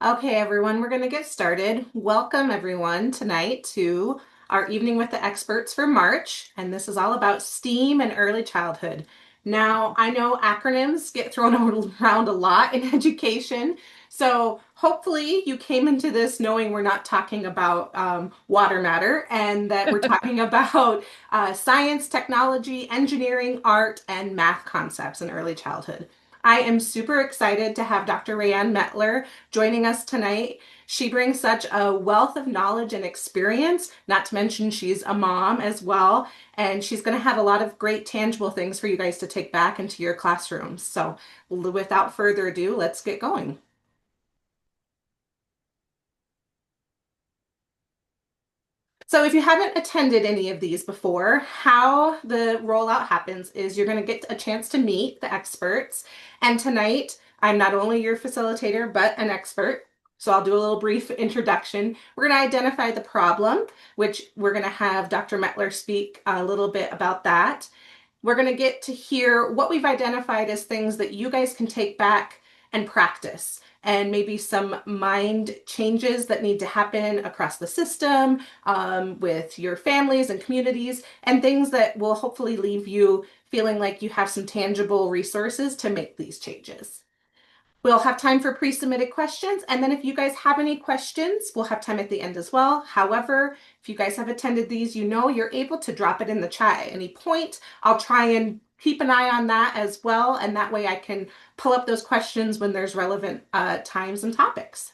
Okay, everyone, we're going to get started. Welcome, everyone, tonight to our Evening with the Experts for March, and this is all about STEAM and early childhood. Now, I know acronyms get thrown around a lot in education, so hopefully you came into this knowing we're not talking about water matter and that we're talking about science, technology, engineering, art, and math concepts in early childhood. I am super excited to have Dr. Raeann Mettler joining us tonight. She brings such a wealth of knowledge and experience, not to mention she's a mom as well, and she's going to have a lot of great tangible things for you guys to take back into your classrooms. So, without further ado, let's get going. So if you haven't attended any of these before, how the rollout happens is you're going to get a chance to meet the experts. And tonight, I'm not only your facilitator, but an expert. So I'll do a little brief introduction. We're going to identify the problem, which we're going to have Dr. Mettler speak a little bit about that. We're going to get to hear what we've identified as things that you guys can take back and practice, and maybe some mind changes that need to happen across the system with your families and communities, and things that will hopefully leave you feeling like you have some tangible resources to make these changes. We'll have time for pre-submitted questions, and then if you guys have any questions, we'll have time at the end as well. However, if you guys have attended these, you know you're able to drop it in the chat at any point. I'll try and keep an eye on that as well, and that way I can pull up those questions when there's relevant times and topics.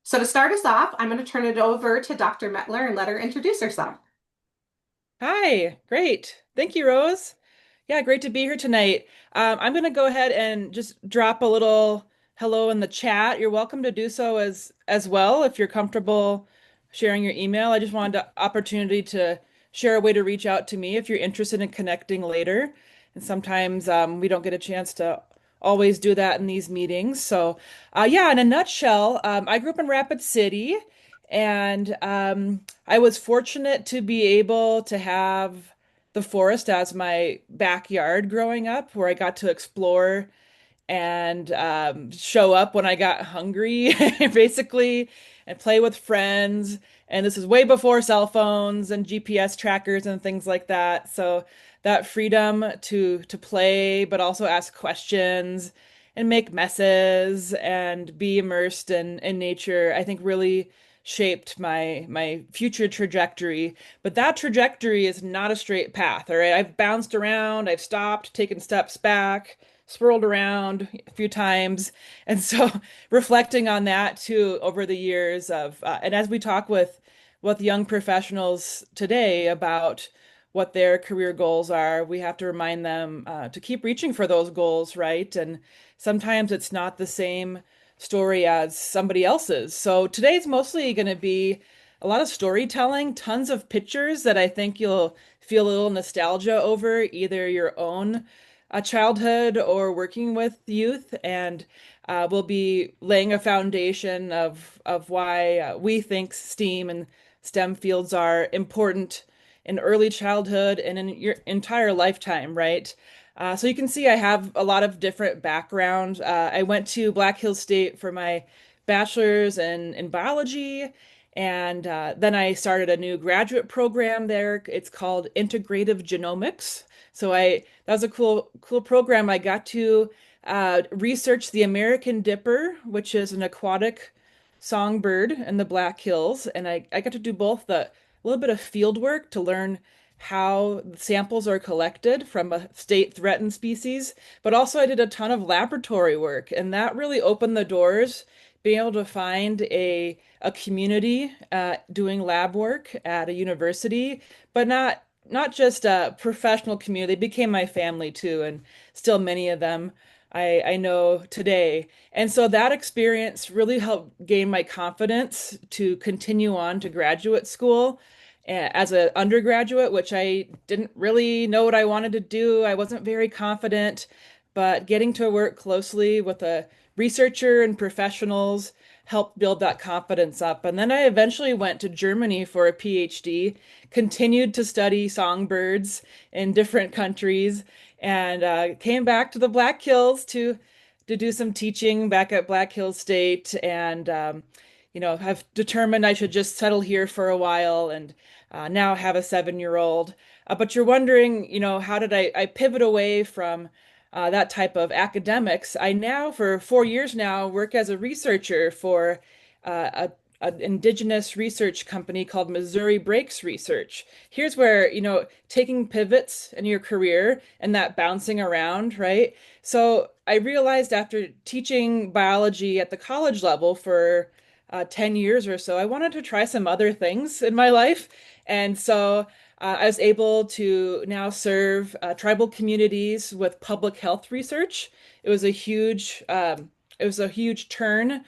So to start us off, I'm going to turn it over to Dr. Mettler and let her introduce herself. Hi, great. Thank you, Rose. Yeah, great to be here tonight. I'm going to go ahead and just drop a little hello in the chat. You're welcome to do so as well if you're comfortable sharing your email. I just wanted the opportunity to share a way to reach out to me if you're interested in connecting later. And sometimes we don't get a chance to always do that in these meetings. So, yeah, in a nutshell, I grew up in Rapid City, and I was fortunate to be able to have the forest as my backyard growing up, where I got to explore and show up when I got hungry, basically, and play with friends. And this is way before cell phones and GPS trackers and things like that. So that freedom to play, but also ask questions and make messes and be immersed in nature, I think really shaped my future trajectory. But that trajectory is not a straight path, all right? I've bounced around, I've stopped, taken steps back, swirled around a few times. And so reflecting on that too over the years of and as we talk with young professionals today about what their career goals are, we have to remind them to keep reaching for those goals, right? And sometimes it's not the same story as somebody else's. So today's mostly going to be a lot of storytelling, tons of pictures that I think you'll feel a little nostalgia over, either your own childhood or working with youth, and we'll be laying a foundation of why we think STEAM and STEM fields are important in early childhood and in your entire lifetime, right? So you can see I have a lot of different background. I went to Black Hills State for my bachelor's in biology, and then I started a new graduate program there. It's called Integrative Genomics. So I that was a cool program. I got to research the American Dipper, which is an aquatic songbird in the Black Hills, and I got to do both the a little bit of field work to learn how samples are collected from a state threatened species, but also I did a ton of laboratory work, and that really opened the doors, being able to find a community doing lab work at a university, but not just a professional community. They became my family too, and still many of them I know today. And so that experience really helped gain my confidence to continue on to graduate school as an undergraduate, which I didn't really know what I wanted to do. I wasn't very confident, but getting to work closely with a researcher and professionals helped build that confidence up. And then I eventually went to Germany for a PhD, continued to study songbirds in different countries, and came back to the Black Hills to to do some teaching back at Black Hills State, and have determined I should just settle here for a while, and now have a 7-year old. But you're wondering, how did I pivot away from that type of academics? I now, for 4 years now, work as a researcher for an indigenous research company called Missouri Breaks Research. Here's where, taking pivots in your career and that bouncing around, right? So I realized after teaching biology at the college level for 10 years or so, I wanted to try some other things in my life. And so I was able to now serve tribal communities with public health research. It was a huge turn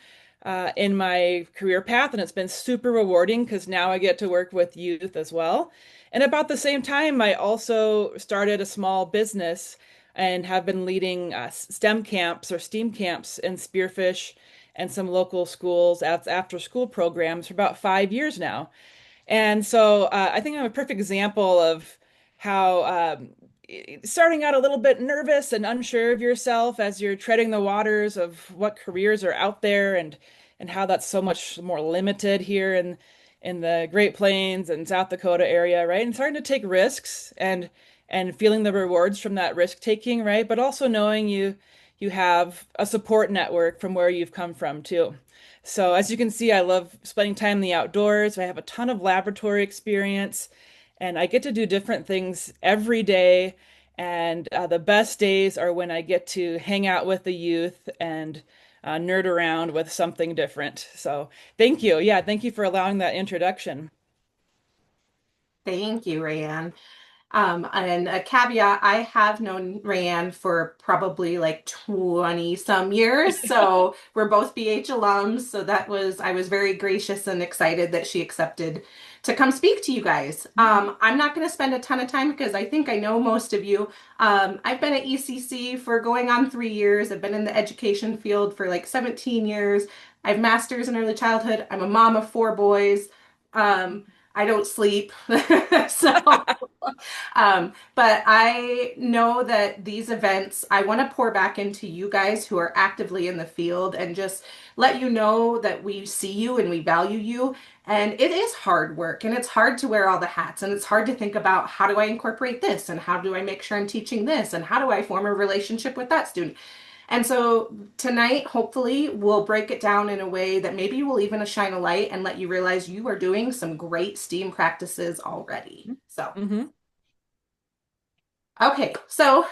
in my career path, and it's been super rewarding because now I get to work with youth as well. And about the same time, I also started a small business and have been leading STEM camps or STEAM camps in Spearfish and some local schools after school programs for about 5 years now. And so I think I'm a perfect example of how starting out a little bit nervous and unsure of yourself as you're treading the waters of what careers are out there, and how that's so much more limited here in the Great Plains and South Dakota area, right? And starting to take risks and feeling the rewards from that risk taking, right? But also knowing you have a support network from where you've come from too. So as you can see, I love spending time in the outdoors. I have a ton of laboratory experience, and I get to do different things every day. And the best days are when I get to hang out with the youth and nerd around with something different. So thank you. Yeah, thank you for allowing that introduction. Thank you, Rayanne. And a caveat, I have known Rayanne for probably like 20 some years. So we're both BH alums. So I was very gracious and excited that she accepted to come speak to you guys. I'm not going to spend a ton of time because I think I know most of you. I've been at ECC for going on 3 years. I've been in the education field for like 17 years. I have masters in early childhood. I'm a mom of 4 boys. I don't sleep. So but I know that these events, I want to pour back into you guys who are actively in the field and just let you know that we see you and we value you. And it is hard work and it's hard to wear all the hats and it's hard to think about how do I incorporate this and how do I make sure I'm teaching this and how do I form a relationship with that student. And so tonight, hopefully, we'll break it down in a way that maybe will even shine a light and let you realize you are doing some great STEAM practices already. So. Hmm. Okay, so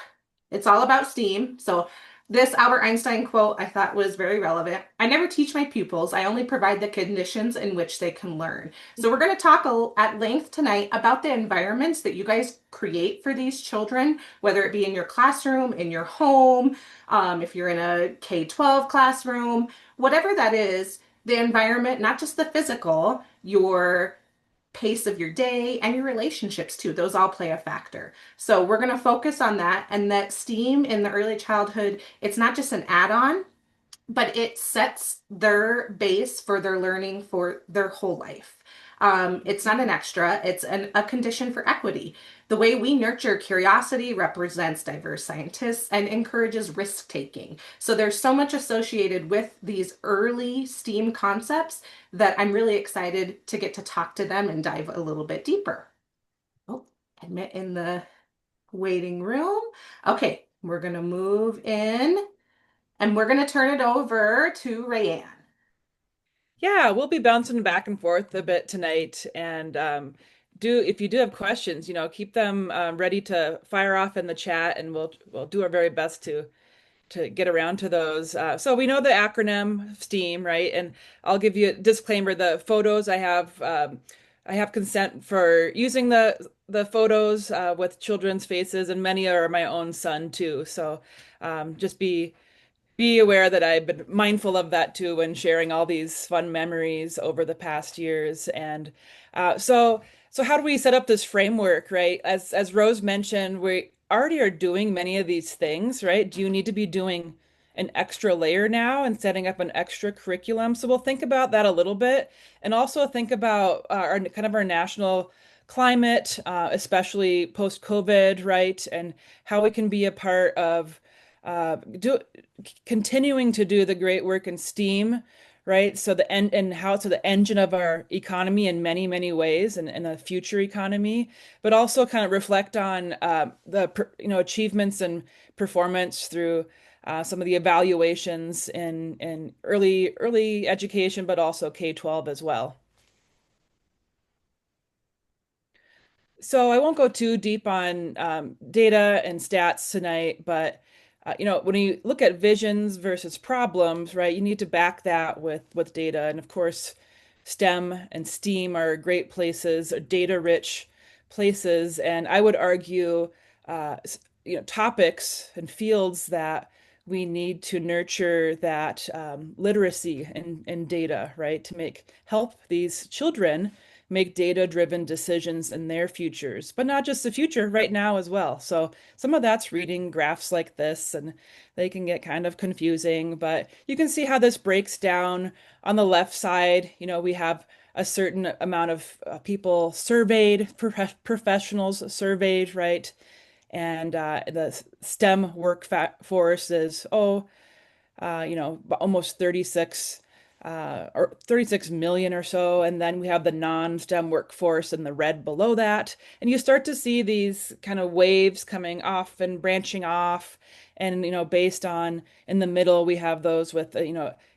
it's all about STEAM. So this Albert Einstein quote I thought was very relevant. I never teach my pupils, I only provide the conditions in which they can learn. So we're going to talk at length tonight about the environments that you guys create for these children, whether it be in your classroom, in your home, if you're in a K-12 classroom, whatever that is, the environment, not just the physical, your pace of your day and your relationships too. Those all play a factor. So we're going to focus on that and that STEAM in the early childhood, it's not just an add-on, but it sets their base for their learning for their whole life. It's not an extra, it's a condition for equity. The way we nurture curiosity represents diverse scientists and encourages risk taking. So there's so much associated with these early STEAM concepts that I'm really excited to get to talk to them and dive a little bit deeper. Oh, admit in the waiting room. Okay, we're going to move in and we're going to turn it over to Rayanne. Yeah, we'll be bouncing back and forth a bit tonight, and do if you do have questions, keep them ready to fire off in the chat, and we'll do our very best to get around to those. So we know the acronym STEAM, right? And I'll give you a disclaimer: the photos I have consent for using the photos with children's faces, and many are my own son too. So just be aware that I've been mindful of that too when sharing all these fun memories over the past years. And so how do we set up this framework, right? As Rose mentioned, we already are doing many of these things, right? Do you need to be doing an extra layer now and setting up an extra curriculum? So we'll think about that a little bit, and also think about our kind of our national climate, especially post-COVID, right? And how we can be a part of do continuing to do the great work in STEAM, right? So and how it's the engine of our economy in many, many ways and a future economy, but also kind of reflect on achievements and performance through some of the evaluations in early education, but also K-12 as well. So I won't go too deep on data and stats tonight, but when you look at visions versus problems, right, you need to back that with data. And of course, STEM and STEAM are great places, are data-rich places, and I would argue, topics and fields that we need to nurture that literacy in data, right, to help these children make data-driven decisions in their futures, but not just the future, right now as well. So some of that's reading graphs like this, and they can get kind of confusing, but you can see how this breaks down on the left side. We have a certain amount of people surveyed, professionals surveyed, right? And the STEM workforce is, almost 36 million or so. And then we have the non-STEM workforce in the red below that. And you start to see these kind of waves coming off and branching off. And, based on in the middle, we have those with,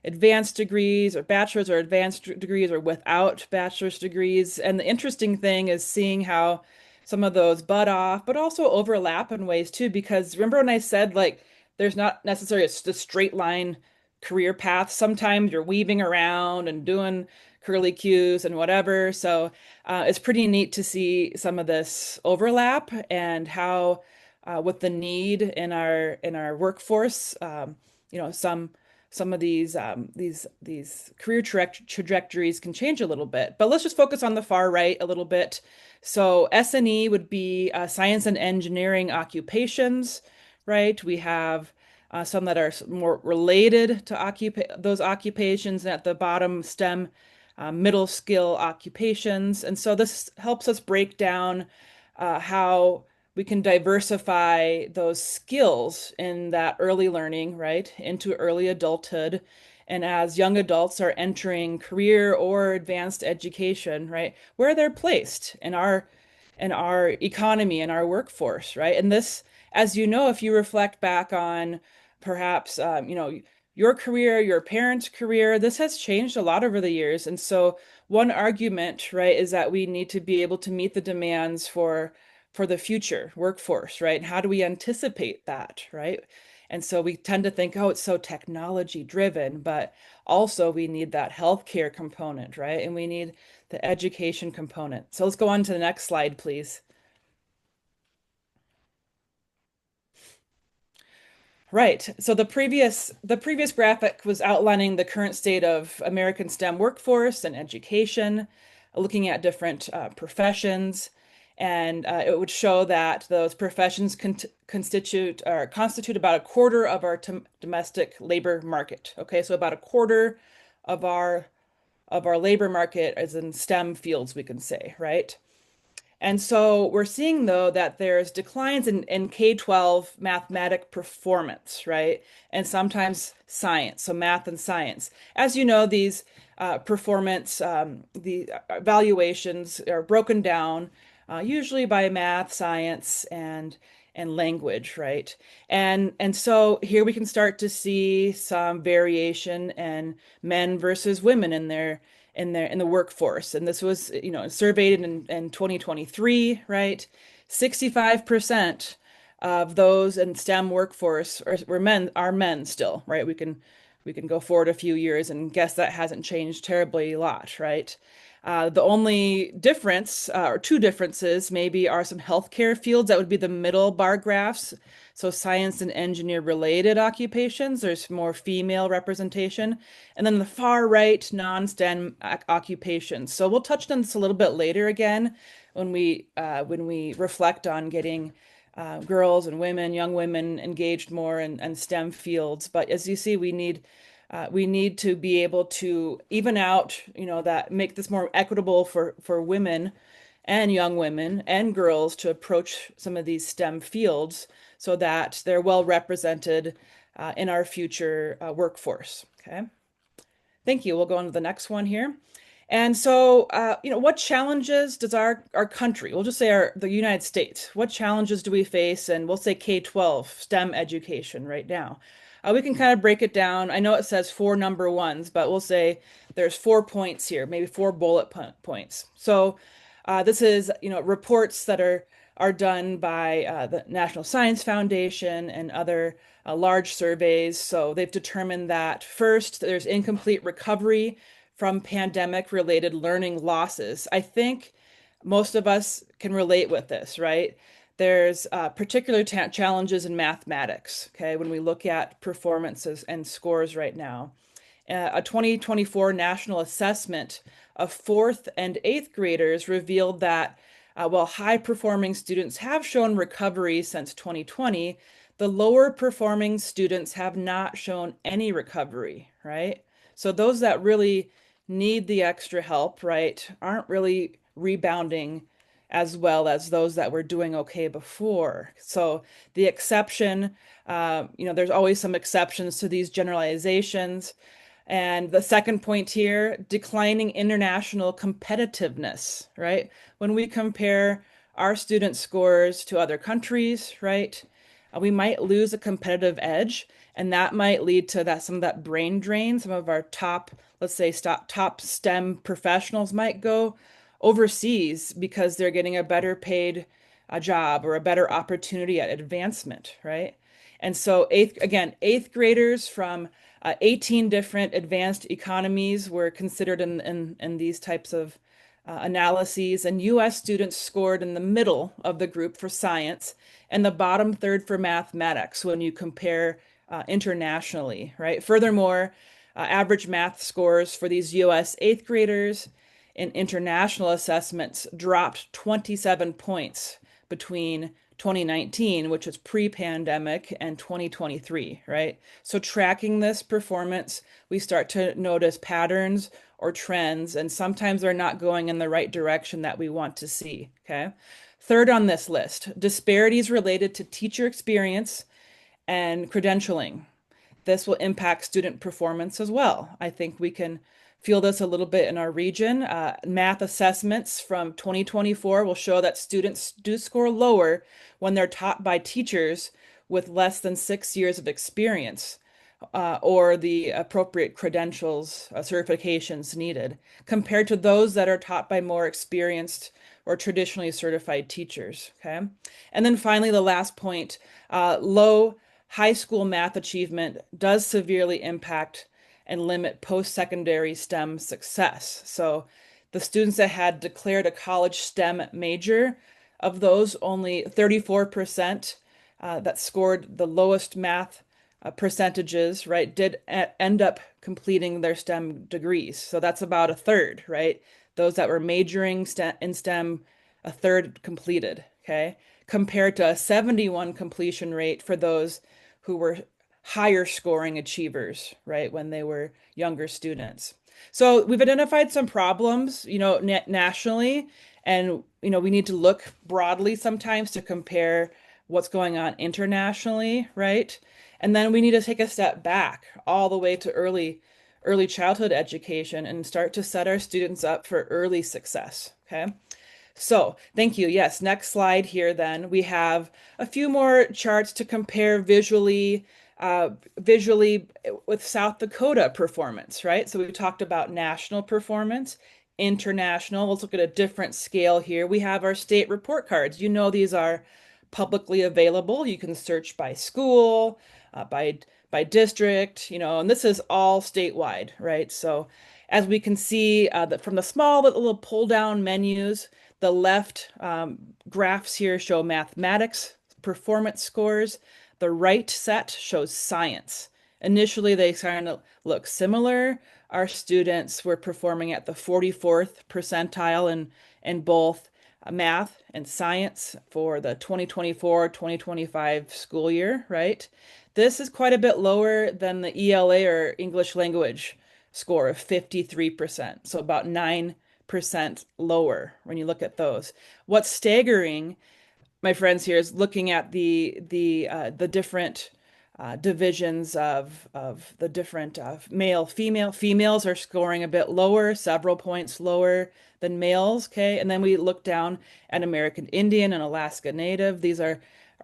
advanced degrees or bachelor's or advanced degrees or without bachelor's degrees. And the interesting thing is seeing how some of those butt off, but also overlap in ways too, because remember when I said like there's not necessarily a straight line career path. Sometimes you're weaving around and doing curly cues and whatever. So it's pretty neat to see some of this overlap and how, with the need in our workforce, some of these career trajectories can change a little bit. But let's just focus on the far right a little bit. So S&E would be science and engineering occupations, right? We have some that are more related to those occupations, and at the bottom, STEM, middle skill occupations. And so this helps us break down how we can diversify those skills in that early learning, right, into early adulthood. And as young adults are entering career or advanced education, right, where they're placed in our economy, in our workforce, right? And this, as you know, if you reflect back on perhaps your career, your parents' career, this has changed a lot over the years. And so one argument, right, is that we need to be able to meet the demands for the future workforce, right? And how do we anticipate that, right? And so we tend to think, oh, it's so technology driven, but also we need that healthcare component, right? And we need the education component. So let's go on to the next slide, please. Right. So the previous graphic was outlining the current state of American STEM workforce and education, looking at different professions, and it would show that those professions constitute about a quarter of our domestic labor market. Okay, so about a quarter of our labor market is in STEM fields, we can say, right? And so we're seeing, though, that there's declines in K-12 mathematic performance, right? And sometimes science, so math and science. As you know, these performance, the evaluations are broken down usually by math, science, and language, right? And so here we can start to see some variation in men versus women in the workforce. And this was, surveyed in 2023, right? 65% of those in STEM workforce are men still, right? We can go forward a few years and guess that hasn't changed terribly a lot, right? The only difference, or two differences, maybe are some healthcare fields. That would be the middle bar graphs. So science and engineer related occupations, there's more female representation. And then the far right, non-STEM occupations. So we'll touch on this a little bit later again when we reflect on getting girls and women, young women engaged more in STEM fields. But as you see, we need to be able to even out, that make this more equitable for women and young women and girls to approach some of these STEM fields so that they're well represented in our future workforce. Okay. Thank you. We'll go on to the next one here. And so, what challenges does our country, we'll just say the United States, what challenges do we face? And we'll say K-12 STEM education right now. We can kind of break it down. I know it says four number ones, but we'll say there's 4 points here, maybe four points. So, this is, reports that are done by the National Science Foundation and other large surveys. So they've determined that first, there's incomplete recovery from pandemic related learning losses. I think most of us can relate with this, right? There's particular challenges in mathematics, okay, when we look at performances and scores right now. A 2024 national assessment of fourth and eighth graders revealed that while high performing students have shown recovery since 2020, the lower performing students have not shown any recovery, right? So those that really need the extra help, right, aren't really rebounding as well as those that were doing okay before. So the exception, there's always some exceptions to these generalizations. And the second point here, declining international competitiveness, right? When we compare our student scores to other countries, right, we might lose a competitive edge, and that might lead to some of that brain drain. Some of our top, let's say, top STEM professionals might go overseas because they're getting a better paid job or a better opportunity at advancement, right? And so eighth graders from 18 different advanced economies were considered in these types of analyses, and US students scored in the middle of the group for science and the bottom third for mathematics when you compare internationally, right? Furthermore, average math scores for these US eighth graders in international assessments dropped 27 points between 2019, which is pre-pandemic, and 2023, right? So tracking this performance, we start to notice patterns or trends, and sometimes they're not going in the right direction that we want to see, okay? Third on this list, disparities related to teacher experience and credentialing. This will impact student performance as well. I think we can feel this a little bit in our region. Math assessments from 2024 will show that students do score lower when they're taught by teachers with less than 6 years of experience or the appropriate credentials, certifications needed, compared to those that are taught by more experienced or traditionally certified teachers. Okay. And then finally, the last point, low high school math achievement does severely impact and limit post-secondary STEM success. So the students that had declared a college STEM major, of those, only 34% that scored the lowest math percentages, right, did end up completing their STEM degrees. So that's about a third, right? Those that were majoring in STEM, a third completed, okay? Compared to a 71 completion rate for those who were higher scoring achievers, right, when they were younger students. So we've identified some problems, nationally, and we need to look broadly sometimes to compare what's going on internationally, right? And then we need to take a step back all the way to early childhood education and start to set our students up for early success, okay? So, thank you. Yes, next slide here then. We have a few more charts to compare visually with South Dakota performance, right? So we've talked about national performance, international. Let's look at a different scale here. We have our state report cards. These are publicly available. You can search by school, by district, and this is all statewide, right? So as we can see that from the small little pull down menus, the left graphs here show mathematics performance scores. The right set shows science. Initially, they kind of look similar. Our students were performing at the 44th percentile in both math and science for the 2024-2025 school year, right? This is quite a bit lower than the ELA or English language score of 53%, so about 9% lower when you look at those. What's staggering, my friends here is looking at the different divisions of the different male, female. Females are scoring a bit lower, several points lower than males. Okay, and then we look down at American Indian and Alaska Native. These are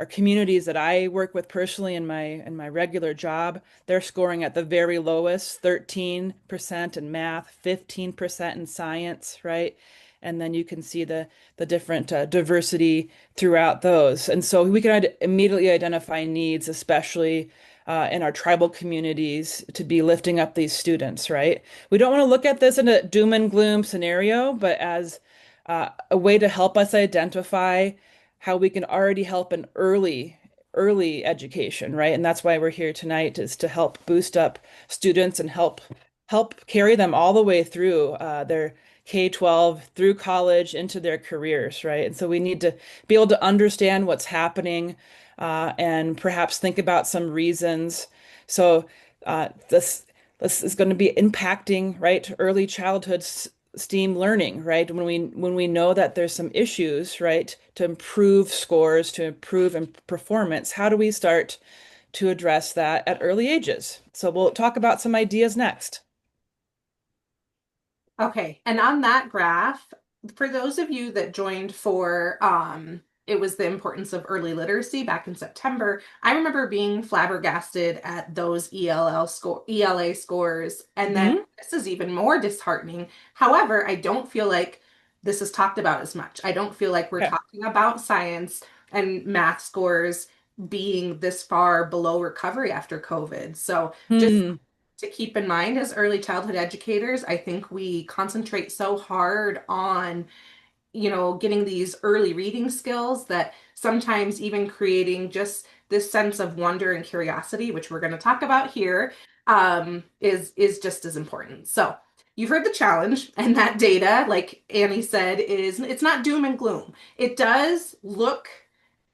communities that I work with personally in my regular job. They're scoring at the very lowest, 13% in math, 15% in science, right? And then you can see the different diversity throughout those. And so we can immediately identify needs, especially in our tribal communities, to be lifting up these students, right? We don't want to look at this in a doom and gloom scenario, but as a way to help us identify how we can already help in early education, right? And that's why we're here tonight, is to help boost up students and help carry them all the way through their K-12 through college into their careers, right? And so we need to be able to understand what's happening and perhaps think about some reasons. So this is going to be impacting, right, early childhood STEAM learning, right? When we know that there's some issues, right, to improve scores, to improve performance, how do we start to address that at early ages? So we'll talk about some ideas next. Okay, and on that graph, for those of you that joined for it was the importance of early literacy back in September. I remember being flabbergasted at those ELA scores, and then Hmm. this is even more disheartening. However, I don't feel like this is talked about as much. I don't feel like we're Okay. talking about science and math scores being this far below recovery after COVID. So just Hmm. to keep in mind as early childhood educators, I think we concentrate so hard on, getting these early reading skills that sometimes even creating just this sense of wonder and curiosity, which we're going to talk about here, is just as important. So you've heard the challenge, and that data, like Annie said, is it's not doom and gloom. It does look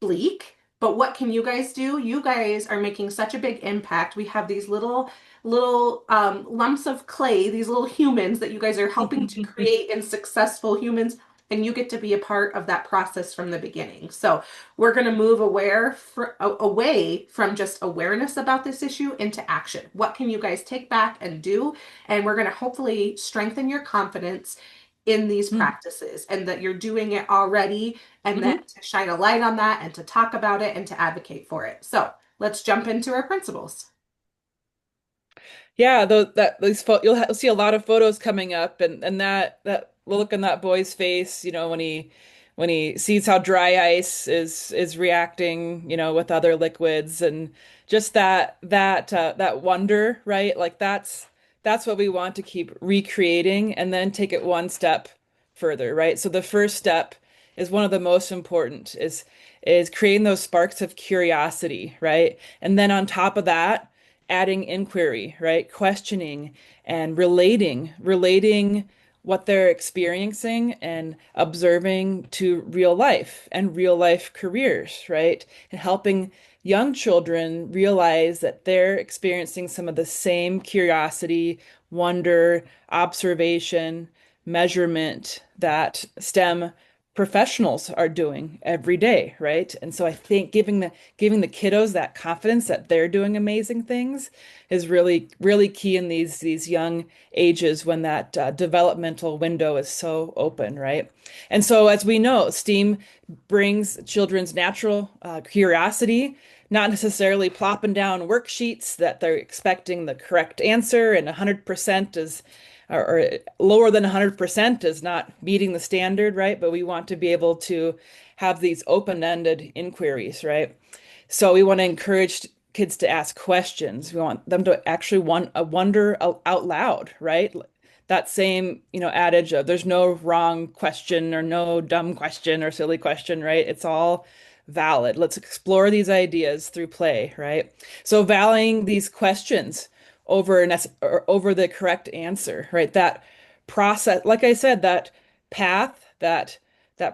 bleak, but what can you guys do? You guys are making such a big impact. We have these little lumps of clay, these little humans that you guys are helping to create in successful humans, and you get to be a part of that process from the beginning. So we're going to move away from just awareness about this issue into action. What can you guys take back and do? And we're going to hopefully strengthen your confidence in these practices, and that you're doing it already, and then Hmm. to shine a light on that and to talk about it and to advocate for it. So let's jump into our principles. Yeah, those you'll see a lot of photos coming up, and that look in that boy's face, when he sees how dry ice is reacting, with other liquids, and just that wonder, right? Like that's what we want to keep recreating, and then take it one step further, right? So the first step is one of the most important, is creating those sparks of curiosity, right? And then on top of that, adding inquiry, right? Questioning and relating what they're experiencing and observing to real life and real life careers, right? And helping young children realize that they're experiencing some of the same curiosity, wonder, observation, measurement that STEM professionals are doing every day, right? And so I think giving the kiddos that confidence that they're doing amazing things is really really key in these young ages, when that developmental window is so open, right? And so, as we know, STEAM brings children's natural curiosity, not necessarily plopping down worksheets that they're expecting the correct answer, and 100% is or lower than 100% is not meeting the standard, right? But we want to be able to have these open-ended inquiries, right? So we want to encourage kids to ask questions. We want them to actually wonder out loud, right? That same, adage of there's no wrong question or no dumb question or silly question, right? It's all valid. Let's explore these ideas through play, right? So valuing these questions over the correct answer, right? That process, like I said, that path, that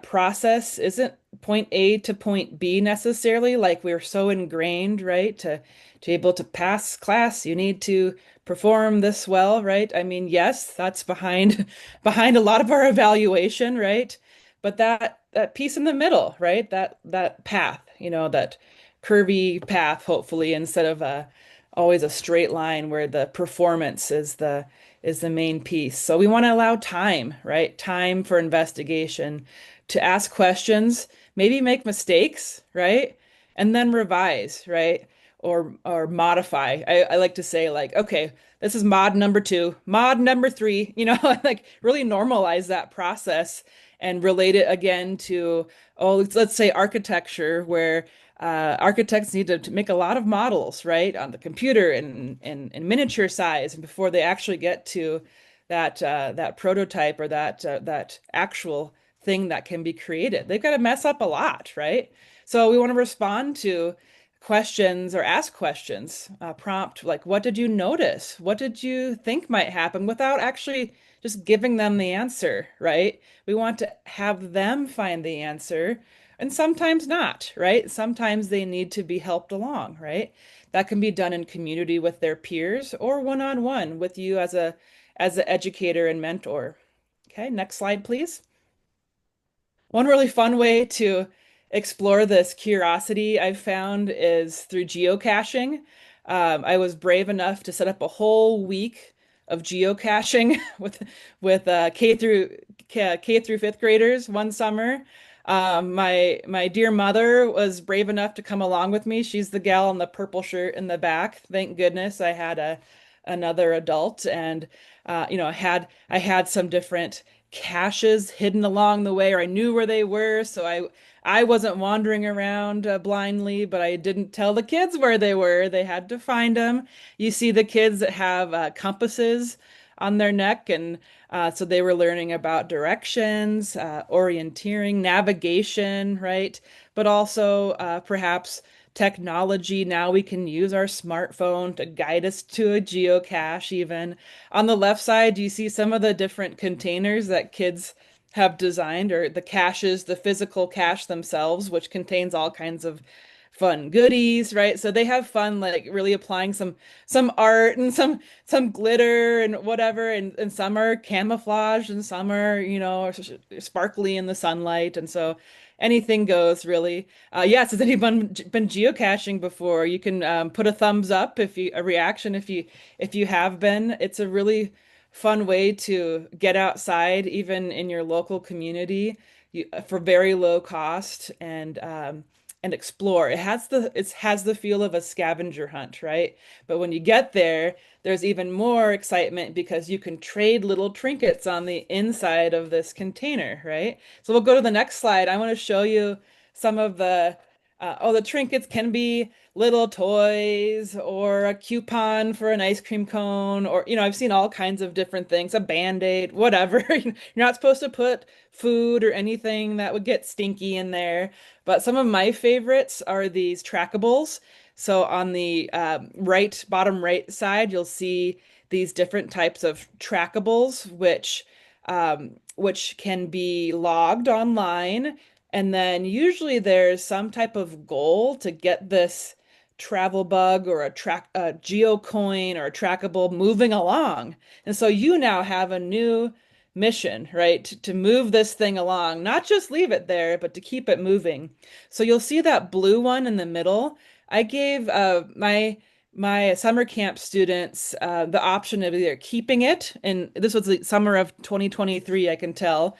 process isn't point A to point B necessarily. Like we're so ingrained, right? To be able to pass class, you need to perform this well, right? I mean, yes, that's behind behind a lot of our evaluation, right? but that piece in the middle, right? That path, that curvy path, hopefully, instead of always a straight line where the performance is the main piece. So we want to allow time, right? Time for investigation to ask questions, maybe make mistakes, right? And then revise, right? Or modify. I like to say like, okay, this is mod number two, mod number three, like really normalize that process and relate it again to, oh, let's say architecture, where architects need to make a lot of models, right, on the computer and miniature size, and before they actually get to that prototype or that actual thing that can be created. They've got to mess up a lot, right? So we want to respond to questions or ask questions, prompt like, what did you notice? What did you think might happen without actually just giving them the answer, right? We want to have them find the answer and sometimes not, right? Sometimes they need to be helped along, right? That can be done in community with their peers or one-on-one with you as an educator and mentor. Okay, next slide, please. One really fun way to explore this curiosity I've found is through geocaching. I was brave enough to set up a whole week of geocaching with K through fifth graders one summer. My dear mother was brave enough to come along with me. She's the gal in the purple shirt in the back. Thank goodness I had another adult, and I had some different caches hidden along the way, or I knew where they were, so I wasn't wandering around blindly, but I didn't tell the kids where they were. They had to find them. You see the kids that have compasses on their neck, and so they were learning about directions, orienteering, navigation, right? But also perhaps technology. Now we can use our smartphone to guide us to a geocache, even. On the left side, do you see some of the different containers that kids have designed, or the caches, the physical cache themselves, which contains all kinds of fun goodies, right? So they have fun, like really applying some art and some glitter and whatever, and some are camouflage and some are, sparkly in the sunlight, and so anything goes really. Yes, has anyone been geocaching before? You can put a thumbs up if you a reaction if you have been. It's a really fun way to get outside, even in your local community, for very low cost and explore. It has the feel of a scavenger hunt, right? But when you get there, there's even more excitement because you can trade little trinkets on the inside of this container, right? So we'll go to the next slide. I want to show you some of the trinkets can be little toys or a coupon for an ice cream cone, or, I've seen all kinds of different things, a Band-Aid, whatever. You're not supposed to put food or anything that would get stinky in there. But some of my favorites are these trackables. So on the bottom right side, you'll see these different types of trackables, which can be logged online. And then usually there's some type of goal to get this travel bug or a geocoin or a trackable moving along. And so you now have a new mission, right? To move this thing along, not just leave it there, but to keep it moving. So you'll see that blue one in the middle. I gave my summer camp students the option of either keeping it, and this was the summer of 2023, I can tell.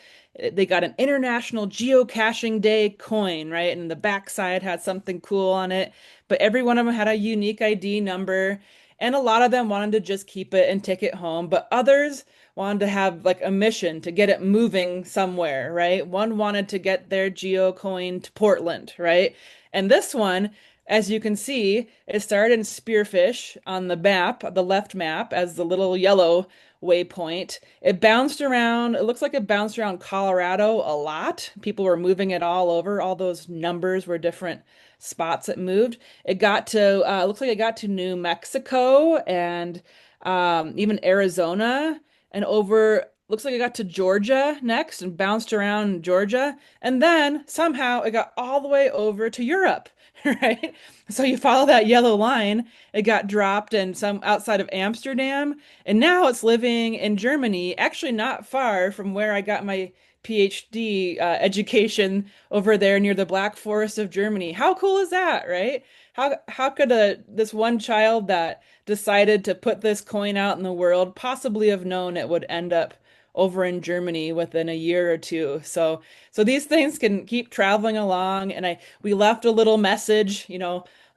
They got an International Geocaching Day coin, right? And the backside had something cool on it, but every one of them had a unique ID number, and a lot of them wanted to just keep it and take it home, but others wanted to have like a mission to get it moving somewhere, right? One wanted to get their geocoin to Portland, right? And this one, as you can see, it started in Spearfish on the map, the left map, as the little yellow waypoint. It bounced around. It looks like it bounced around Colorado a lot. People were moving it all over. All those numbers were different spots it moved. Looks like it got to New Mexico and even Arizona, and looks like it got to Georgia next and bounced around Georgia. And then somehow it got all the way over to Europe. Right? So you follow that yellow line, it got dropped in some outside of Amsterdam, and now it's living in Germany, actually not far from where I got my PhD education over there near the Black Forest of Germany. How cool is that, right? How could this one child that decided to put this coin out in the world possibly have known it would end up over in Germany within a year or two? So these things can keep traveling along, and I we left a little message,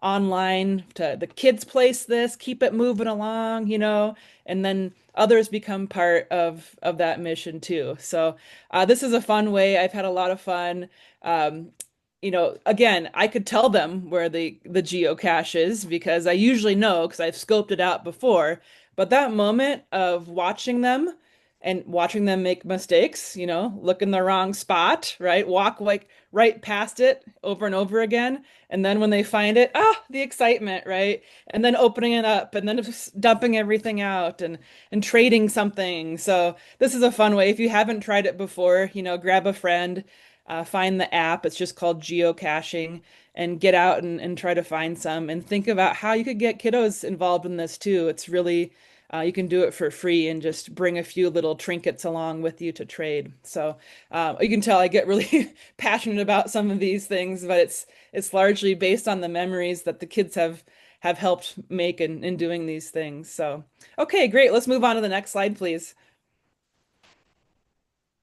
online to the kids place this, keep it moving along, and then others become part of that mission too. So this is a fun way. I've had a lot of fun. Um, again, I could tell them where the geocache is because I usually know because I've scoped it out before. But that moment of watching them make mistakes, look in the wrong spot, right? Walk like right past it over and over again. And then when they find it, the excitement, right? And then opening it up and then just dumping everything out and trading something. So this is a fun way. If you haven't tried it before, grab a friend, find the app. It's just called geocaching and get out and try to find some and think about how you could get kiddos involved in this too. It's really you can do it for free and just bring a few little trinkets along with you to trade. So you can tell I get really passionate about some of these things, but it's largely based on the memories that the kids have helped make in doing these things. So, okay, great. Let's move on to the next slide, please.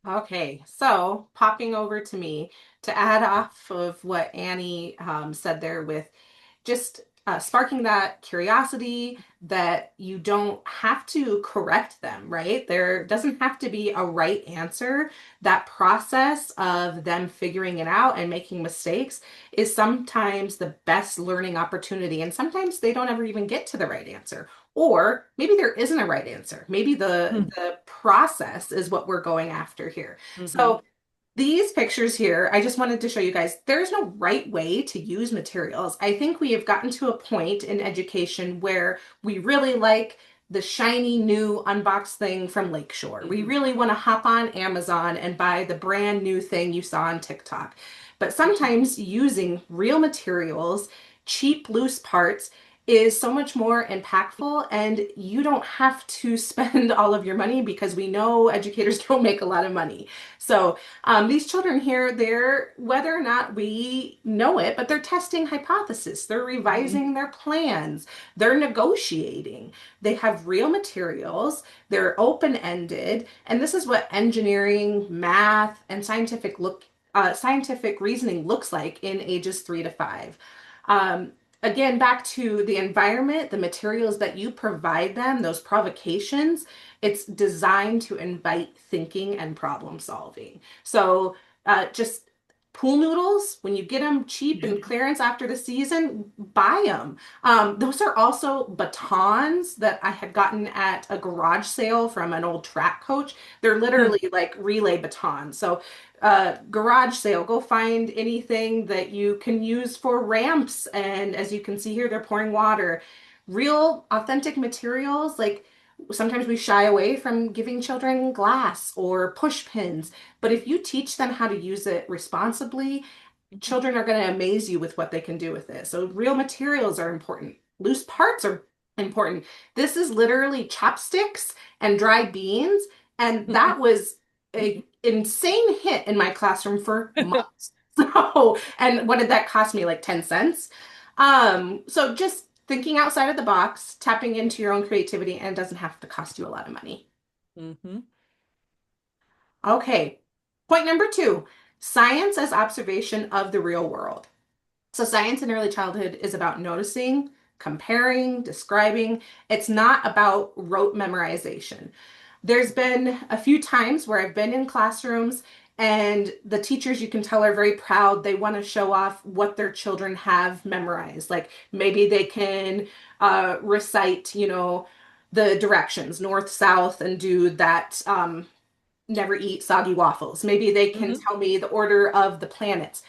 Okay, so popping over to me to add off of what Annie said there with just sparking that curiosity that you don't have to correct them, right? There doesn't have to be a right answer. That process of them figuring it out and making mistakes is sometimes the best learning opportunity. And sometimes they don't ever even get to the right answer. Or maybe there isn't a right answer. Maybe the process is what we're going after here. Mm-hmm. So these pictures here, I just wanted to show you guys, there's no right way to use materials. I think we have gotten to a point in education where we really like the shiny new unboxed thing from Lakeshore. We Mm-hmm. really want to hop on Amazon and buy the brand new thing you saw on TikTok. But sometimes using real materials, cheap, loose parts, is so much more impactful, and you don't have to spend all of your money because we know educators don't make a lot of money. So these children here, they're, whether or not we know it, but they're testing hypothesis. They're Mm-hmm. revising their plans. They're negotiating. They have real materials. They're open-ended. And this is what engineering, math, and scientific reasoning looks like in ages 3 to 5. Um, Again, back to the environment, the materials that you provide them, those provocations, it's designed to invite thinking and problem solving. So just pool noodles, when you get them cheap and clearance after the season, buy them. Those are also batons that I had gotten at a garage sale from an old track coach. They're literally like relay batons. So garage sale, go find anything that you can use for ramps. And as you can see here, they're pouring water. Real authentic materials, like sometimes we shy away from giving children glass or push pins, but if you teach them how to use it responsibly, children are going to amaze you with what they can do with it. So real materials are important. Loose parts are important. This is literally chopsticks and dried beans, and that was a insane hit in my classroom for months. So, and what did that cost me? Like 10 cents. So just thinking outside of the box, tapping into your own creativity, and it doesn't have to cost you a lot of money. Mm-hmm. Okay. Point number two, science as observation of the real world. So, science in early childhood is about noticing, comparing, describing. It's not about rote memorization. There's been a few times where I've been in classrooms and the teachers, you can tell, are very proud. They want to show off what their children have memorized. Like maybe they can recite, the directions, north, south, and do that. Never eat soggy waffles. Maybe they can Mm-hmm. tell me the order of the planets.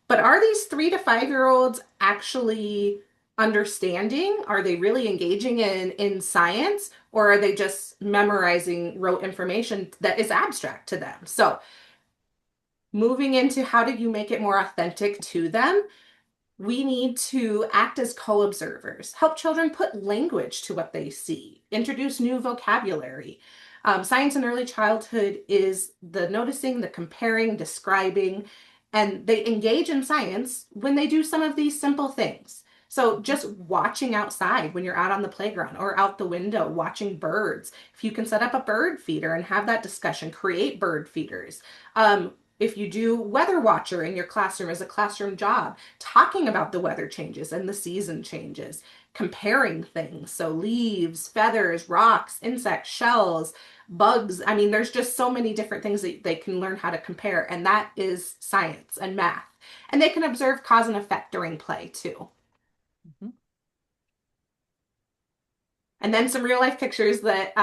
But are these 3 to 5 year olds actually understanding? Are they really engaging in science? Or are they just memorizing rote information that is abstract to them? So, moving into how do you make it more authentic to them? We need to act as co-observers, help children put language to what they see, introduce new vocabulary. Science in early childhood is the noticing, the comparing, describing, and they engage in science when they do some of these simple things. So just watching outside when you're out on the playground or out the window, watching birds. If you can set up a bird feeder and have that discussion, create bird feeders. If you do weather watcher in your classroom as a classroom job, talking about the weather changes and the season changes, comparing things. So leaves, feathers, rocks, insects, shells, bugs. I mean, there's just so many different things that they can learn how to compare, and that is science and math. And they can observe cause and effect during play too. Mhm. And then some real life pictures that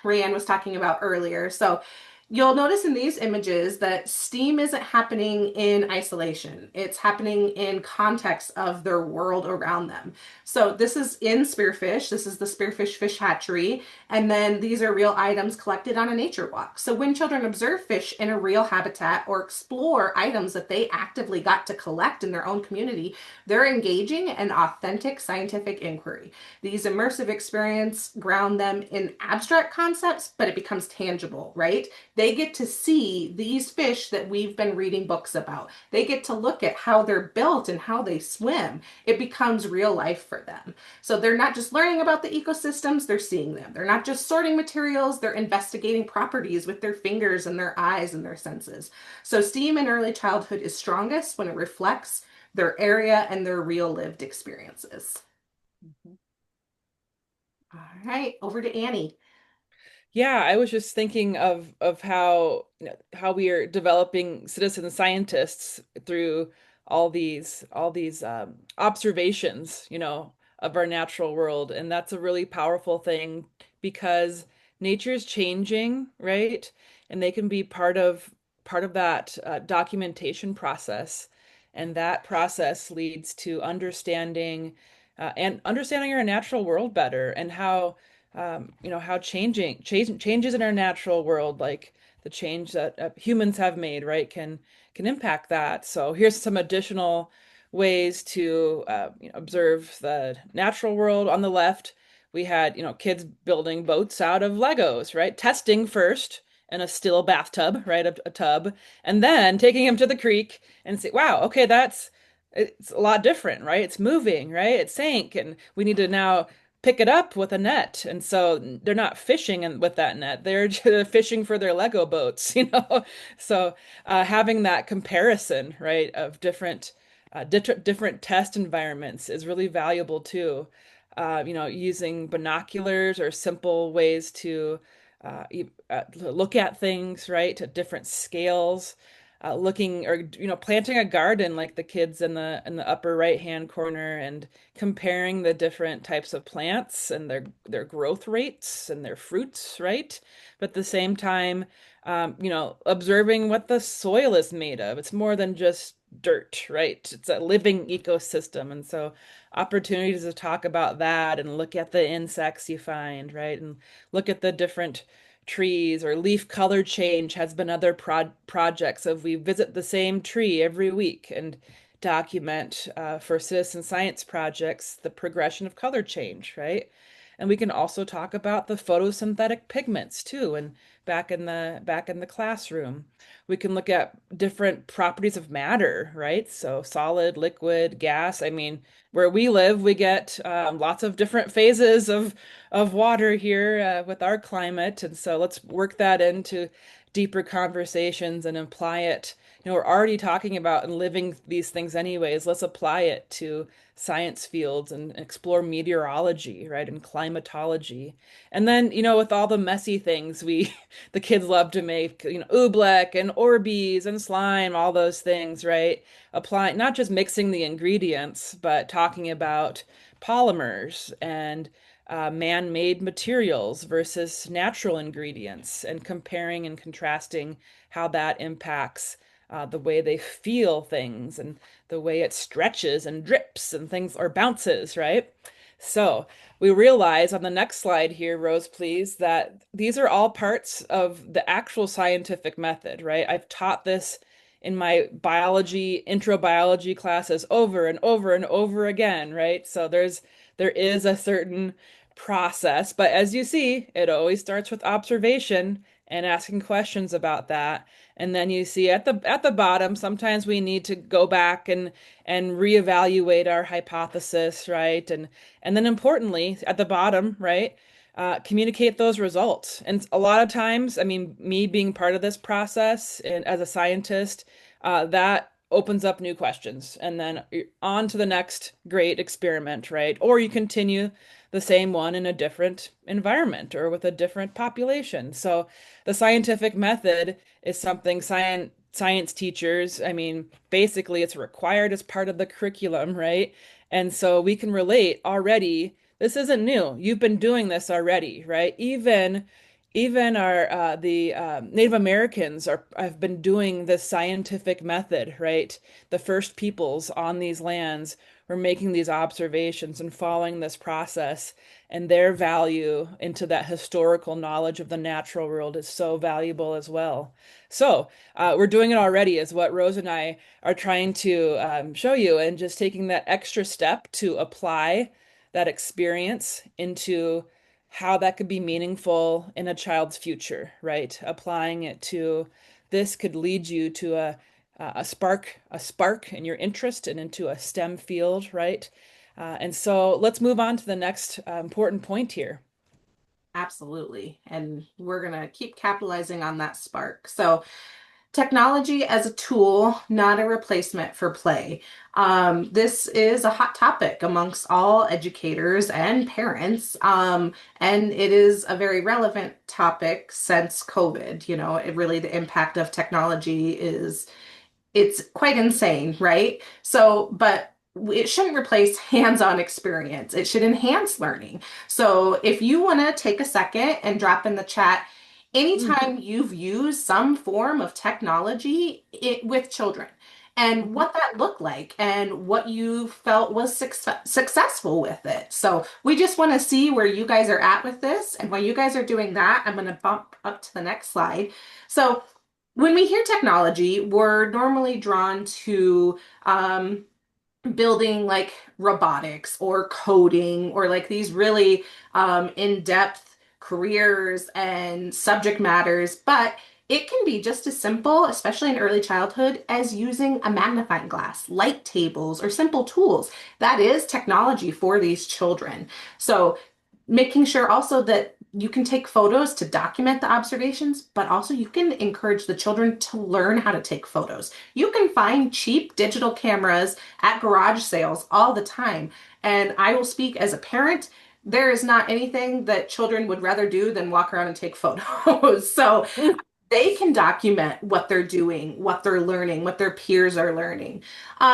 Raeann was talking about earlier. So you'll notice in these images that STEAM isn't happening in isolation. It's happening in context of their world around them. So this is in Spearfish. This is the Spearfish Fish Hatchery. And then these are real items collected on a nature walk. So when children observe fish in a real habitat or explore items that they actively got to collect in their own community, they're engaging in authentic scientific inquiry. These immersive experience ground them in abstract concepts, but it becomes tangible, right? They get to see these fish that we've been reading books about. They get to look at how they're built and how they swim. It becomes real life for them. So they're not just learning about the ecosystems, they're seeing them. They're not just sorting materials, they're investigating properties with their fingers and their eyes and their senses. So STEAM in early childhood is strongest when it reflects their area and their real lived experiences. Mhm. All right, over to Annie. Yeah, I was just thinking of how how we are developing citizen scientists through all these observations, of our natural world, and that's a really powerful thing because nature is changing, right? And they can be part of that documentation process, and that process leads to understanding our natural world better and how changes in our natural world, like the change that humans have made, right, can impact that. So here's some additional ways to observe the natural world. On the left, we had kids building boats out of Legos, right? Testing first in a still bathtub, right, a tub, and then taking them to the creek and say, wow, okay, it's a lot different, right? It's moving, right? It sank, and we need to now pick it up with a net. And so they're not fishing with that net. They're just fishing for their Lego boats, you know? So having that comparison, right, of different test environments is really valuable too. Using binoculars or simple ways to look at things, right, at different scales. Looking or planting a garden like the kids in the upper right hand corner and comparing the different types of plants and their growth rates and their fruits, right? But at the same time, observing what the soil is made of. It's more than just dirt, right? It's a living ecosystem. And so opportunities to talk about that and look at the insects you find, right? And look at the different trees or leaf color change has been other projects of we visit the same tree every week and document for citizen science projects the progression of color change, right? And we can also talk about the photosynthetic pigments too, and back in the classroom. We can look at different properties of matter, right? So solid, liquid, gas. I mean, where we live, we get lots of different phases of water here with our climate, and so let's work that into deeper conversations and apply it. We're already talking about and living these things anyways. Let's apply it to science fields and explore meteorology, right, and climatology. And then, with all the messy things the kids love to make, oobleck and Orbeez and slime, all those things, right? Applying, not just mixing the ingredients, but talking about polymers and man-made materials versus natural ingredients and comparing and contrasting how that impacts the way they feel things and the way it stretches and drips and things or bounces, right? So we realize on the next slide here, Rose, please, that these are all parts of the actual scientific method, right? I've taught this in my intro biology classes over and over and over again, right? So there is a certain process. But as you see, it always starts with observation and asking questions about that. And then you see at the bottom, sometimes we need to go back and reevaluate our hypothesis, right? And then importantly, at the bottom, right? Communicate those results. And a lot of times, I mean, me being part of this process and as a scientist, that opens up new questions. And then you're on to the next great experiment, right? Or you continue the same one in a different environment or with a different population. So the scientific method is something science teachers, I mean, basically it's required as part of the curriculum, right? And so we can relate already. This isn't new. You've been doing this already, right? Even our the Native Americans are have been doing this scientific method, right? The first peoples on these lands were making these observations and following this process, and their value into that historical knowledge of the natural world is so valuable as well. So, we're doing it already, is what Rose and I are trying to show you, and just taking that extra step to apply that experience into how that could be meaningful in a child's future, right? Applying it to this could lead you to a spark in your interest and into a STEM field, right? And so let's move on to the next important point here. Absolutely. And we're going to keep capitalizing on that spark. So, technology as a tool, not a replacement for play. This is a hot topic amongst all educators and parents. And it is a very relevant topic since COVID. You know, it really, the impact of technology is it's quite insane, right? So, but it shouldn't replace hands-on experience. It should enhance learning. So, if you want to take a second and drop in the chat, anytime you've used some form of technology with children and Mhm. what that looked like and what you felt was successful with it. So, we just want to see where you guys are at with this. And while you guys are doing that, I'm going to bump up to the next slide. So, when we hear technology, we're normally drawn to building like robotics or coding or like these really in-depth careers and subject matters, but it can be just as simple, especially in early childhood, as using a magnifying glass, light tables, or simple tools. That is technology for these children. So making sure also that you can take photos to document the observations, but also you can encourage the children to learn how to take photos. You can find cheap digital cameras at garage sales all the time. And I will speak as a parent. There is not anything that children would rather do than walk around and take photos. So they can document what they're doing, what they're learning, what their peers are learning.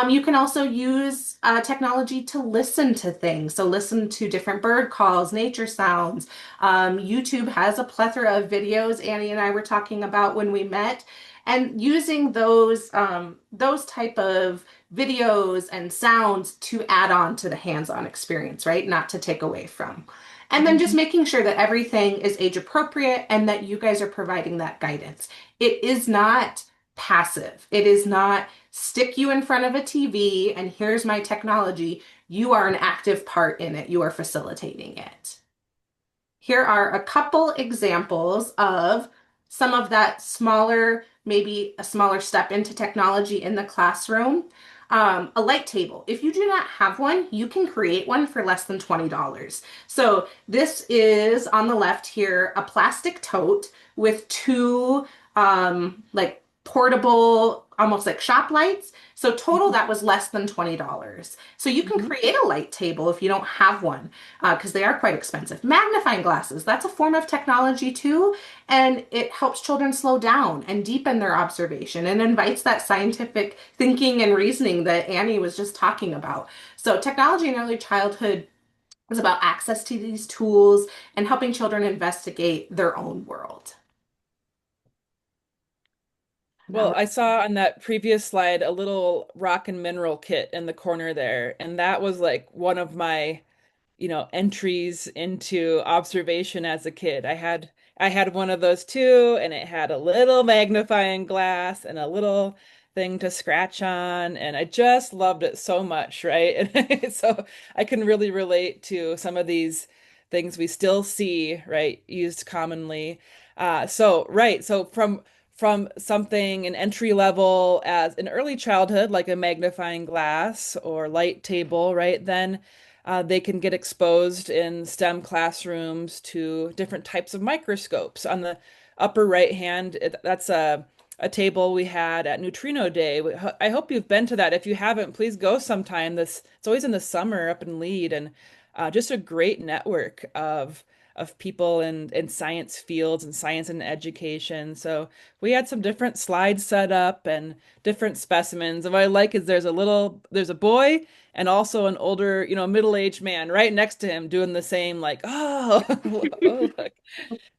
You can also use technology to listen to things. So, listen to different bird calls, nature sounds. YouTube has a plethora of videos Annie and I were talking about when we met. And using those type of videos and sounds to add on to the hands-on experience, right? Not to take away from. And then just Mhm. making sure that everything is age appropriate and that you guys are providing that guidance. It is not passive. It is not stick you in front of a TV and here's my technology. You are an active part in it. You are facilitating it. Here are a couple examples of some of that smaller, maybe a smaller step into technology in the classroom. A light table. If you do not have one, you can create one for less than $20. So this is on the left here, a plastic tote with two like portable, almost like shop lights. So total Mhm. that was less than $20. So you can Mhm. create a light table if you don't have one because they are quite expensive. Magnifying glasses, that's a form of technology too, and it helps children slow down and deepen their observation and invites that scientific thinking and reasoning that Annie was just talking about. So, technology in early childhood is about access to these tools and helping children investigate their own world. Well, Now, I saw on that previous slide a little rock and mineral kit in the corner there, and that was like one of my entries into observation as a kid. I had one of those too, and it had a little magnifying glass and a little thing to scratch on, and I just loved it so much, right? And so I can really relate to some of things we still see, right, used commonly. So from something an entry level as in early childhood, like a magnifying glass or light table, right? Then they can get exposed in STEM classrooms to different types of microscopes. On the upper right hand, that's a table we had at Neutrino Day. I hope you've been to that. If you haven't, please go sometime. It's always in the summer up in Lead, and just a great network of people in science fields and science and education. So we had some different slides set up and different specimens. And what I like is there's a boy and also an older, middle-aged man right next to him doing the same, like, oh, oh, look.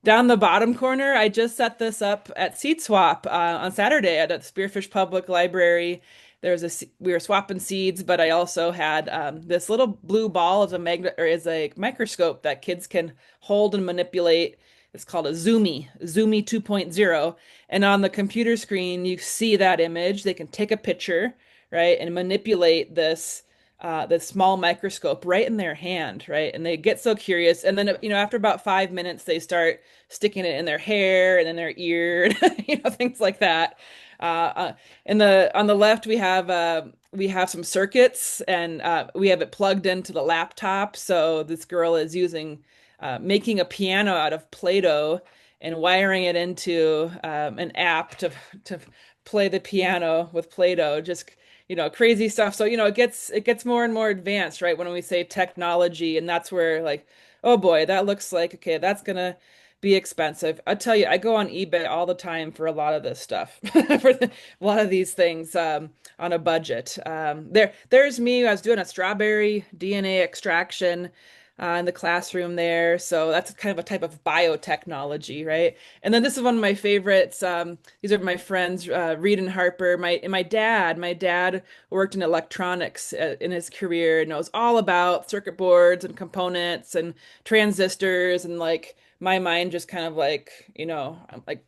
Down the bottom corner, I just set this up at Seed Swap on Saturday at the Spearfish Public Library. We were swapping seeds, but I also had this little blue ball as a magnet or as a microscope that kids can hold and manipulate. It's called a Zoomy 2.0. And on the computer screen, you see that image. They can take a picture, right, and manipulate this small microscope right in their hand, right? And they get so curious. And then, after about 5 minutes, they start sticking it in their hair and in their ear, and, things like that. In the on the left, we have some circuits, and we have it plugged into the laptop. So this girl is making a piano out of Play-Doh and wiring it into an app to play the piano with Play-Doh. Just crazy stuff. So it gets more and more advanced, right? When we say technology, and that's where, like, oh boy, that looks like, okay, that's gonna be expensive. I tell you, I go on eBay all the time for a lot of this stuff, a lot of these things on a budget. There's me. I was doing a strawberry DNA extraction in the classroom there. So that's kind of a type of biotechnology, right? And then this is one of my favorites. These are my friends, Reed and Harper. My dad worked in electronics in his career, knows all about circuit boards and components and transistors, and like my mind just kind of like, I'm like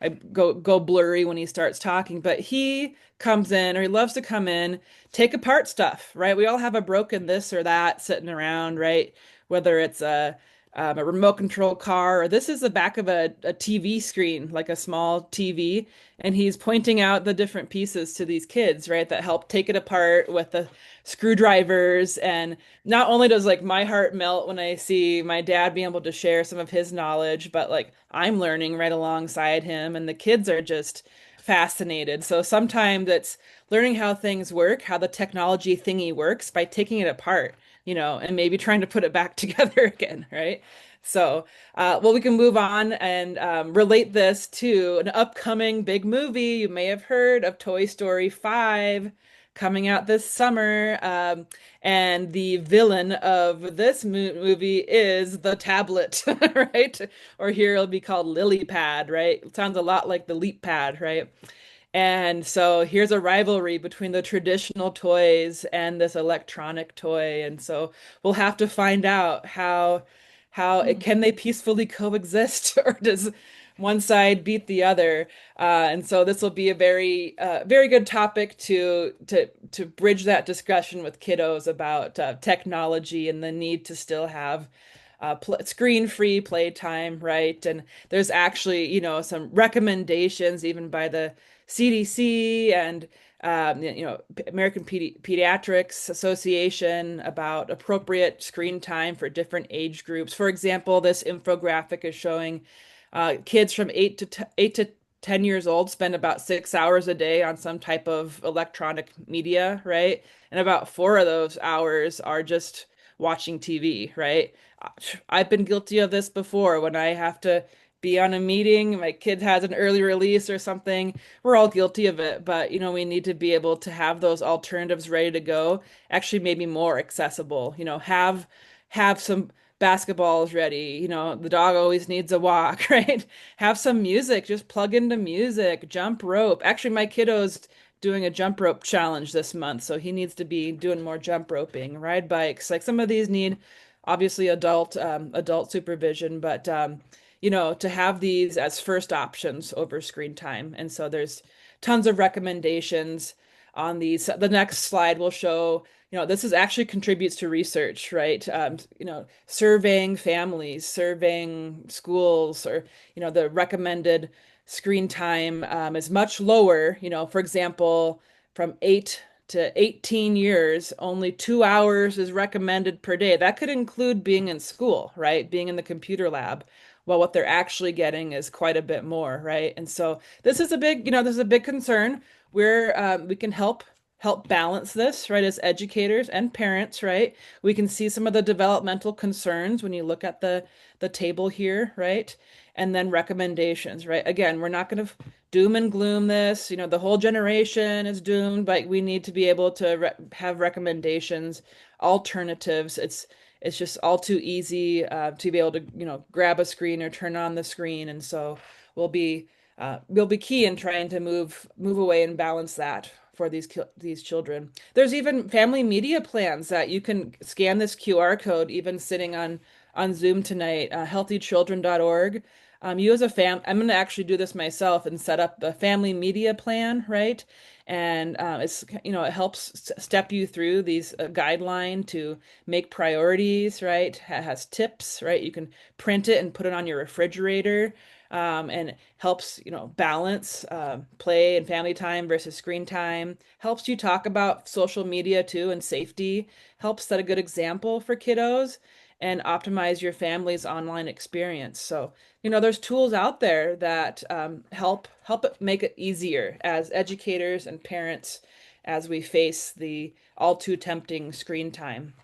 I go blurry when he starts talking, but he comes in, or he loves to come in, take apart stuff, right? We all have a broken this or that sitting around, right? Whether it's a remote control car, or this is the back of a TV screen, like a small TV, and he's pointing out the different pieces to these kids, right, that help take it apart with the screwdrivers. And not only does like my heart melt when I see my dad being able to share some of his knowledge, but like I'm learning right alongside him, and the kids are just fascinated. So sometimes it's learning how things work, how the technology thingy works by taking it apart, and maybe trying to put it back together again, right? So, well, we can move on and relate this to an upcoming big movie. You may have heard of Toy Story 5 coming out this summer. And the villain of this movie is the tablet, right? Or here it'll be called Lily Pad, right? It sounds a lot like the Leap Pad, right? And so here's a rivalry between the traditional toys and this electronic toy. And so we'll have to find out how it can they peacefully coexist, or does one side beat the other? And so this will be a very good topic to bridge that discussion with kiddos about technology and the need to still have screen-free playtime, right? And there's actually, some recommendations even by the CDC and American Pediatrics Association about appropriate screen time for different age groups. For example, this infographic is showing kids from 8 to 10 years old spend about 6 hours a day on some type of electronic media, right? And about 4 of those hours are just watching TV, right? I've been guilty of this before when I have to be on a meeting, my kid has an early release or something. We're all guilty of it, but we need to be able to have those alternatives ready to go, actually maybe more accessible. Have some basketballs ready. The dog always needs a walk, right? Have some music, just plug into music, jump rope. Actually, my kiddo's doing a jump rope challenge this month, so he needs to be doing more jump roping, ride bikes. Like some of these need obviously adult supervision, but to have these as first options over screen time. And so there's tons of recommendations on these. The next slide will show, this is actually contributes to research, right? Surveying families, surveying schools, or, the recommended screen time is much lower. For example, from 8 to 18 years, only 2 hours is recommended per day. That could include being in school, right? Being in the computer lab. Well, what they're actually getting is quite a bit more, right? And so this is a big concern. We can help balance this, right, as educators and parents, right? We can see some of the developmental concerns when you look at the table here, right? And then recommendations, right? Again, we're not going to doom and gloom this. The whole generation is doomed, but we need to be able to have recommendations, alternatives. It's just all too easy to be able to, grab a screen or turn on the screen, and so we'll be will be key in trying to move away and balance that for these children. There's even family media plans that you can scan this QR code even sitting on Zoom tonight, healthychildren.org. You as a I'm going to actually do this myself and set up the family media plan, right? And it helps step you through these guideline to make priorities, right? Has tips, right? You can print it and put it on your refrigerator, and helps, balance play and family time versus screen time. Helps you talk about social media too and safety. Helps set a good example for kiddos and optimize your family's online experience. So, there's tools out there that help it make it easier as educators and parents as we face the all too tempting screen time.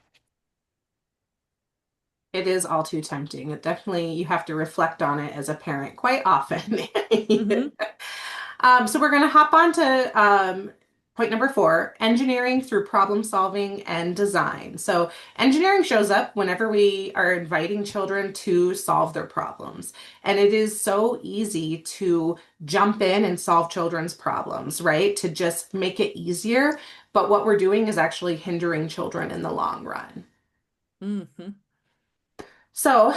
It is all too tempting. It definitely, you have to reflect on it as a parent quite often. Hmm. So we're going to hop on to point number four, engineering through problem solving and design. So engineering shows up whenever we are inviting children to solve their problems. And it is so easy to jump in and solve children's problems, right? To just make it easier. But what we're doing is actually hindering children in the long run. Hmm. So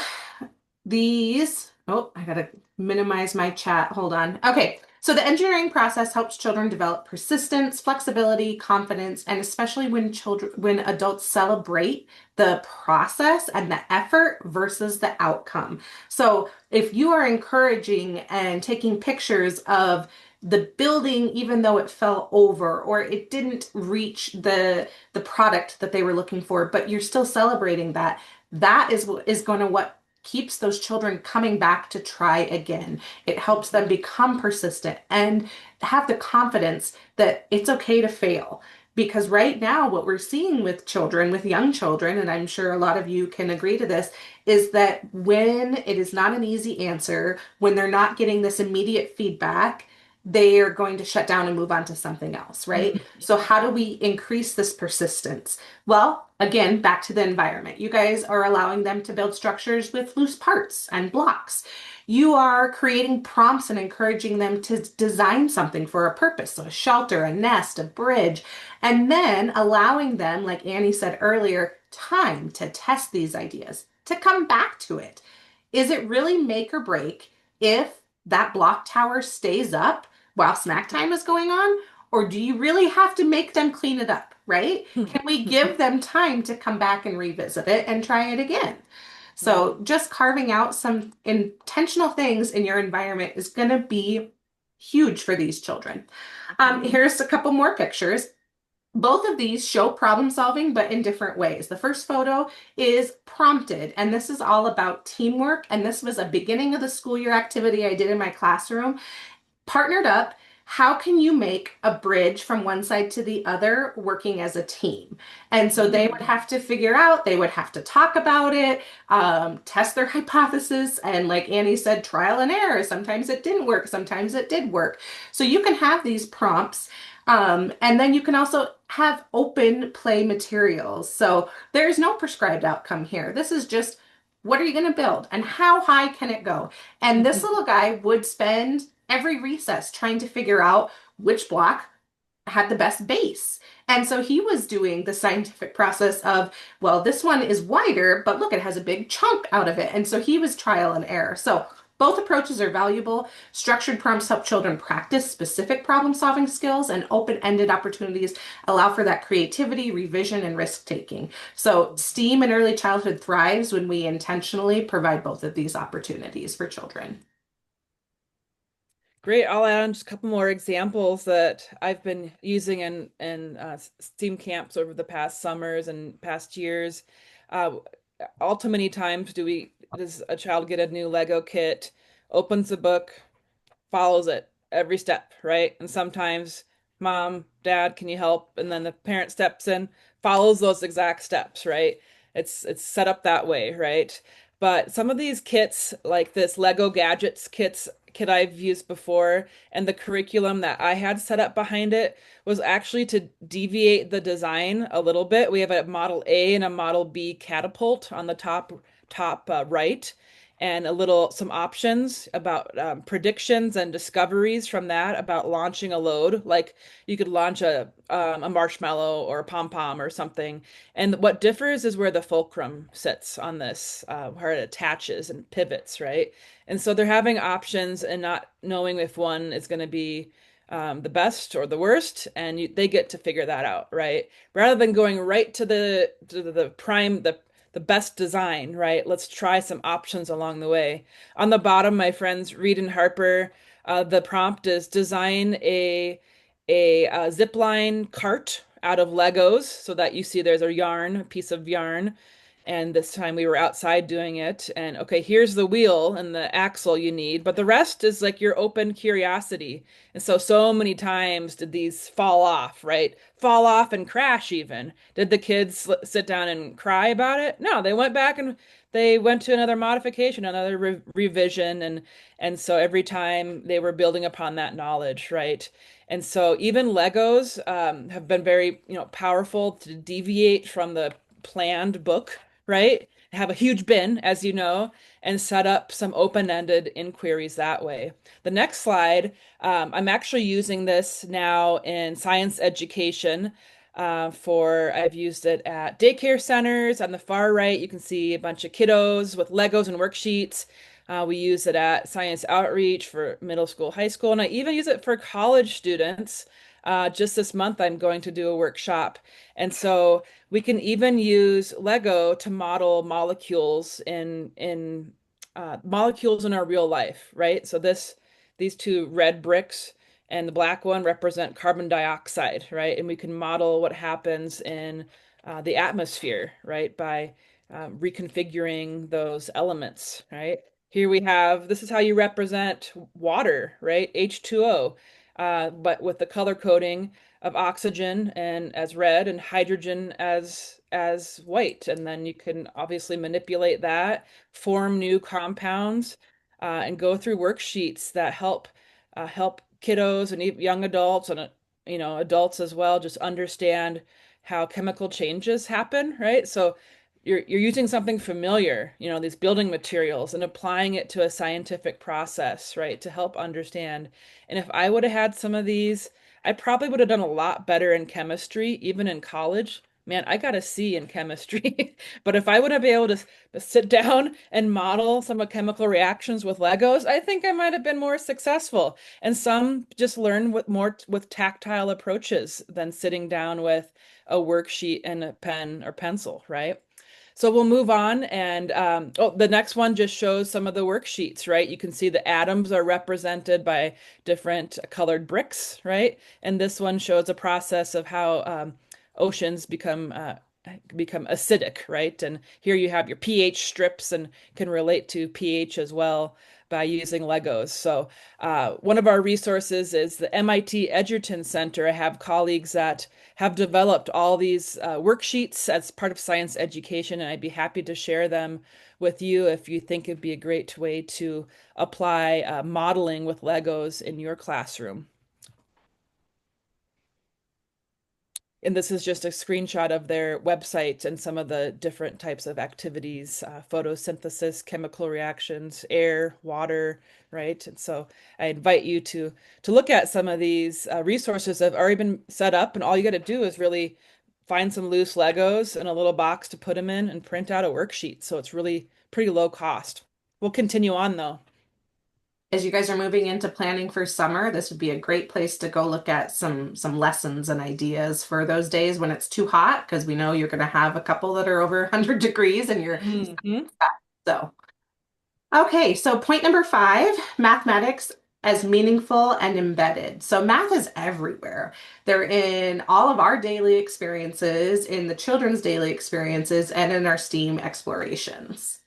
I gotta minimize my chat. Hold on. Okay. So the engineering process helps children develop persistence, flexibility, confidence, and especially when adults celebrate the process and the effort versus the outcome. So if you are encouraging and taking pictures of the building, even though it fell over or it didn't reach the product that they were looking for, but you're still celebrating that, that is going to what keeps those children coming back to try again. It helps them become persistent and have the confidence that it's okay to fail. Because right now, what we're seeing with children, with young children, and I'm sure a lot of you can agree to this, is that when it is not an easy answer, when they're not getting this immediate feedback, they are going to shut down and move on to something else, right? So, how do we increase this persistence? Well, again, back to the environment. You guys are allowing them to build structures with loose parts and blocks. You are creating prompts and encouraging them to design something for a purpose. So a shelter, a nest, a bridge, and then allowing them, like Annie said earlier, time to test these ideas, to come back to it. Is it really make or break if that block tower stays up while snack time is going on? Or do you really have to make them clean it up, right? Can we give them time to come back and revisit it and try it again? So just carving out some intentional things in your environment is going to be huge for these children. Here's a couple more pictures. Both of these show problem solving, but in different ways. The first photo is prompted, and this is all about teamwork. And this was a beginning of the school year activity I did in my classroom. Partnered up, how can you make a bridge from one side to the other working as a team? And so they would have to figure out, they would have to talk about it, test their hypothesis, and like Annie said, trial and error. Sometimes it didn't work, sometimes it did work. So you can have these prompts. And then you can also have open play materials. So there's no prescribed outcome here. This is just what are you going to build and how high can it go? And this little guy would spend every recess trying to figure out which block had the best base. And so he was doing the scientific process of, well, this one is wider, but look, it has a big chunk out of it. And so he was trial and error. So Both approaches are valuable. Structured prompts help children practice specific problem solving skills, and open ended opportunities allow for that creativity, revision, and risk taking. So, STEAM in early childhood thrives when we intentionally provide both of these opportunities for children. Great. I'll add on just a couple more examples that I've been using in STEAM camps over the past summers and past years. Uh, all too many times does a child get a new Lego kit, opens the book, follows it every step, right? And sometimes, mom, dad, can you help? And then the parent steps in, follows those exact steps, right? It's set up that way, right? But some of these kits, like this Lego Gadgets kit I've used before, and the curriculum that I had set up behind it was actually to deviate the design a little bit. We have a Model A and a Model B catapult on the top right, and some options about predictions and discoveries from that about launching a load. Like you could launch a marshmallow or a pom pom or something. And what differs is where the fulcrum sits on this, where it attaches and pivots, right? And so they're having options and not knowing if one is going to be the best or the worst, and they get to figure that out, right? Rather than going right to the prime the best design, right? Let's try some options along the way. On the bottom, my friends Reed and Harper, the prompt is design a zip line cart out of Legos so that you see there's a piece of yarn. And this time we were outside doing it. And okay, here's the wheel and the axle you need, but the rest is like your open curiosity. And so many times did these fall off, right? Fall off and crash even. Did the kids sit down and cry about it? No, they went back and they went to another modification, another revision, and so every time they were building upon that knowledge, right? And so even Legos have been very, powerful to deviate from the planned book, right? Have a huge bin, as you know, and set up some open-ended inquiries that way. The next slide, I'm actually using this now in science education. I've used it at daycare centers. On the far right, you can see a bunch of kiddos with Legos and worksheets. We use it at science outreach for middle school, high school, and I even use it for college students. Just this month, I'm going to do a workshop. And so we can even use Lego to model molecules in our real life, right? So these two red bricks and the black one represent carbon dioxide, right? And we can model what happens in the atmosphere, right, by reconfiguring those elements, right? Here we have, this is how you represent water, right? H2O, but with the color coding of oxygen and as red and hydrogen as white. And then you can obviously manipulate that, form new compounds, and go through worksheets that help kiddos and young adults and adults as well just understand how chemical changes happen, right? So you're using something familiar, these building materials, and applying it to a scientific process, right, to help understand. And if I would have had some of these, I probably would have done a lot better in chemistry, even in college. Man, I got a C in chemistry. But if I would have been able to sit down and model some of chemical reactions with Legos, I think I might have been more successful. And some just learn with tactile approaches than sitting down with a worksheet and a pen or pencil, right? So we'll move on, and the next one just shows some of the worksheets, right? You can see the atoms are represented by different colored bricks, right? And this one shows a process of how oceans become acidic, right? And here you have your pH strips and can relate to pH as well by using Legos. So one of our resources is the MIT Edgerton Center. I have colleagues that have developed all these worksheets as part of science education, and I'd be happy to share them with you if you think it'd be a great way to apply modeling with Legos in your classroom. And this is just a screenshot of their website and some of the different types of activities, photosynthesis, chemical reactions, air, water, right? And so I invite you to look at some of these resources that have already been set up, and all you got to do is really find some loose Legos and a little box to put them in and print out a worksheet. So it's really pretty low cost. We'll continue on though. as you guys are moving into planning for summer, this would be a great place to go look at some lessons and ideas for those days when it's too hot, because we know you're going to have a couple that are over 100 degrees and you're Hmm. so. Okay, so point number five, mathematics as meaningful and embedded. So math is everywhere. They're in all of our daily experiences, in the children's daily experiences, and in our STEAM explorations.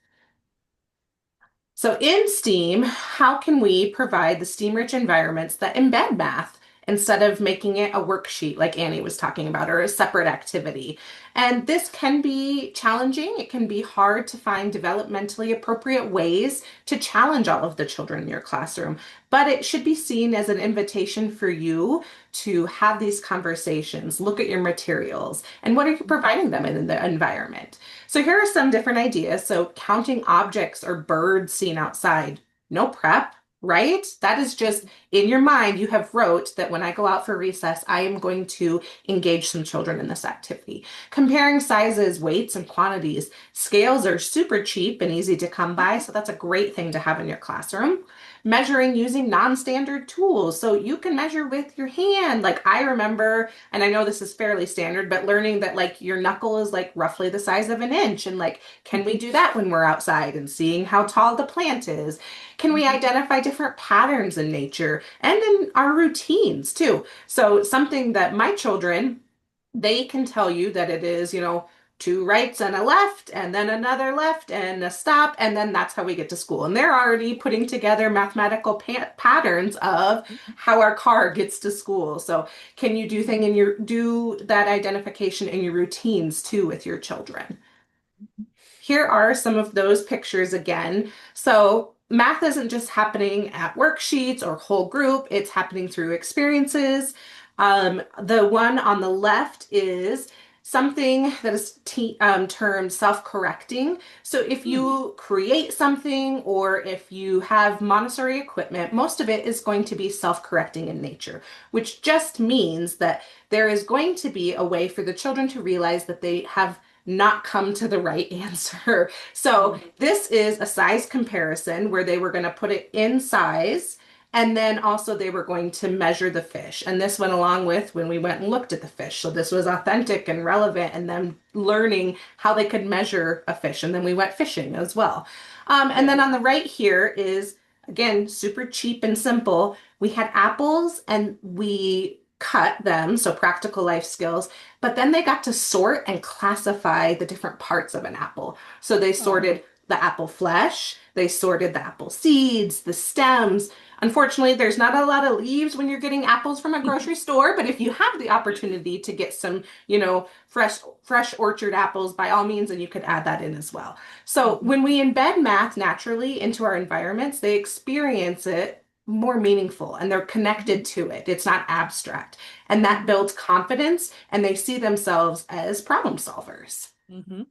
So in STEAM, how can we provide the STEAM-rich environments that embed math instead of making it a worksheet like Annie was talking about or a separate activity? And this can be challenging. It can be hard to find developmentally appropriate ways to challenge all of the children in your classroom, but it should be seen as an invitation for you to have these conversations, look at your materials, and what are you providing them in the environment? So here are some different ideas. So counting objects or birds seen outside, no prep, right? That is just in your mind. You have wrote that when I go out for recess, I am going to engage some children in this activity. Comparing sizes, weights, and quantities. Scales are super cheap and easy to come by, so that's a great thing to have in your classroom. Measuring using non-standard tools. So you can measure with your hand. Like I remember, and I know this is fairly standard, but learning that like your knuckle is like roughly the size of an inch. And like, can we do that when we're outside and seeing how tall the plant is? Can we identify different patterns in nature and in our routines too? So something that my children, they can tell you that it is, two rights and a left, and then another left and a stop, and then that's how we get to school. And they're already putting together mathematical patterns of how our car gets to school. So can you do that identification in your routines too with your children? Here are some of those pictures again. So math isn't just happening at worksheets or whole group, it's happening through experiences. The one on the left is something that is termed self-correcting. So if Hmm. you create something or if you have Montessori equipment, most of it is going to be self-correcting in nature, which just means that there is going to be a way for the children to realize that they have not come to the right answer. So Hmm. this is a size comparison where they were going to put it in size and then also they were going to measure the fish. And this went along with when we went and looked at the fish. So this was authentic and relevant and them learning how they could measure a fish. And then we went fishing as well. And Yeah. then on the right here is, again, super cheap and simple. We had apples and we cut them, so practical life skills, but then they got to sort and classify the different parts of an apple. So they Oh. sorted the apple flesh, they sorted the apple seeds, the stems. Unfortunately, there's not a lot of leaves when you're getting apples from a grocery store, but if you have the opportunity to get some, fresh orchard apples, by all means, and you could add that in as well. So Mhm. when we embed math naturally into our environments, they experience it more meaningful and they're connected to it. It's not abstract. And that Mhm. builds confidence and they see themselves as problem solvers. Mhm.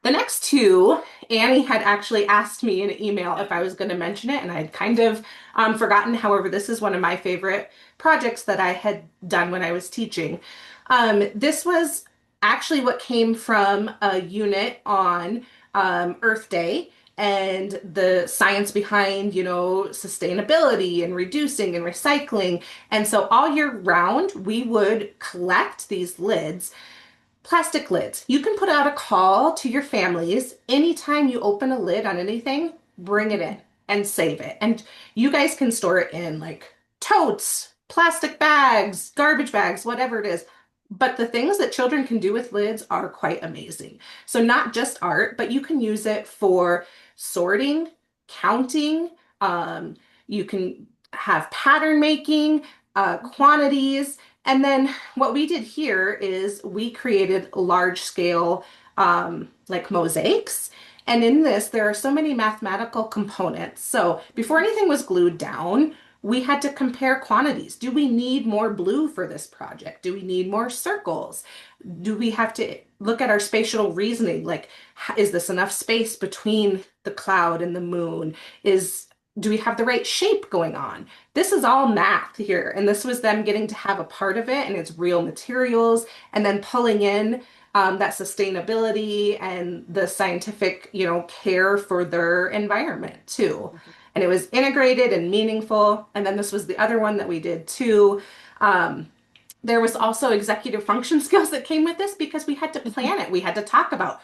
The next two, Annie had actually asked me in an email if I was going to mention it, and I'd kind of forgotten. However, this is one of my favorite projects that I had done when I was teaching. This was actually what came from a unit on Earth Day and the science behind, sustainability and reducing and recycling. And so all year round, we would collect these lids. Plastic lids. You can put out a call to your families anytime you open a lid on anything, bring it in and save it. And you guys can store it in like totes, plastic bags, garbage bags, whatever it is. But the things that children can do with lids are quite amazing. So, not just art, but you can use it for sorting, counting. Um, you can have pattern making, quantities. And then what we did here is we created large scale like mosaics. And in this, there are so many mathematical components. So before anything was glued down, we had to compare quantities. Do we need more blue for this project? Do we need more circles? Do we have to look at our spatial reasoning? Like, is this enough space between the cloud and the moon? Do we have the right shape going on? This is all math here, and this was them getting to have a part of it, and it's real materials, and then pulling in that sustainability and the scientific, care for their environment too. and it was integrated and meaningful. And then this was the other one that we did too. Um, there was also executive function skills that came with this because we had to plan it. We had to talk about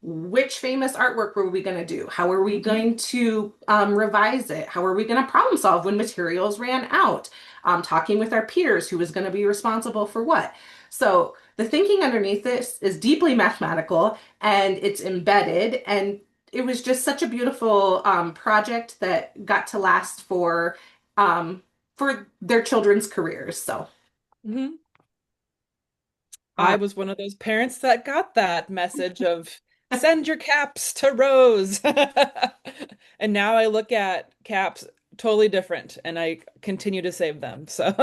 which famous artwork were we going to do? How are we Mhm. going to revise it? How are we going to problem solve when materials ran out? Talking with our peers, who was going to be responsible for what. So the thinking underneath this is deeply mathematical and it's embedded. And it was just such a beautiful project that got to last for their children's careers. So. Mhm. I uh, was one of those parents that got that message of send your caps to Rose. And now I look at caps totally different and I continue to save them. So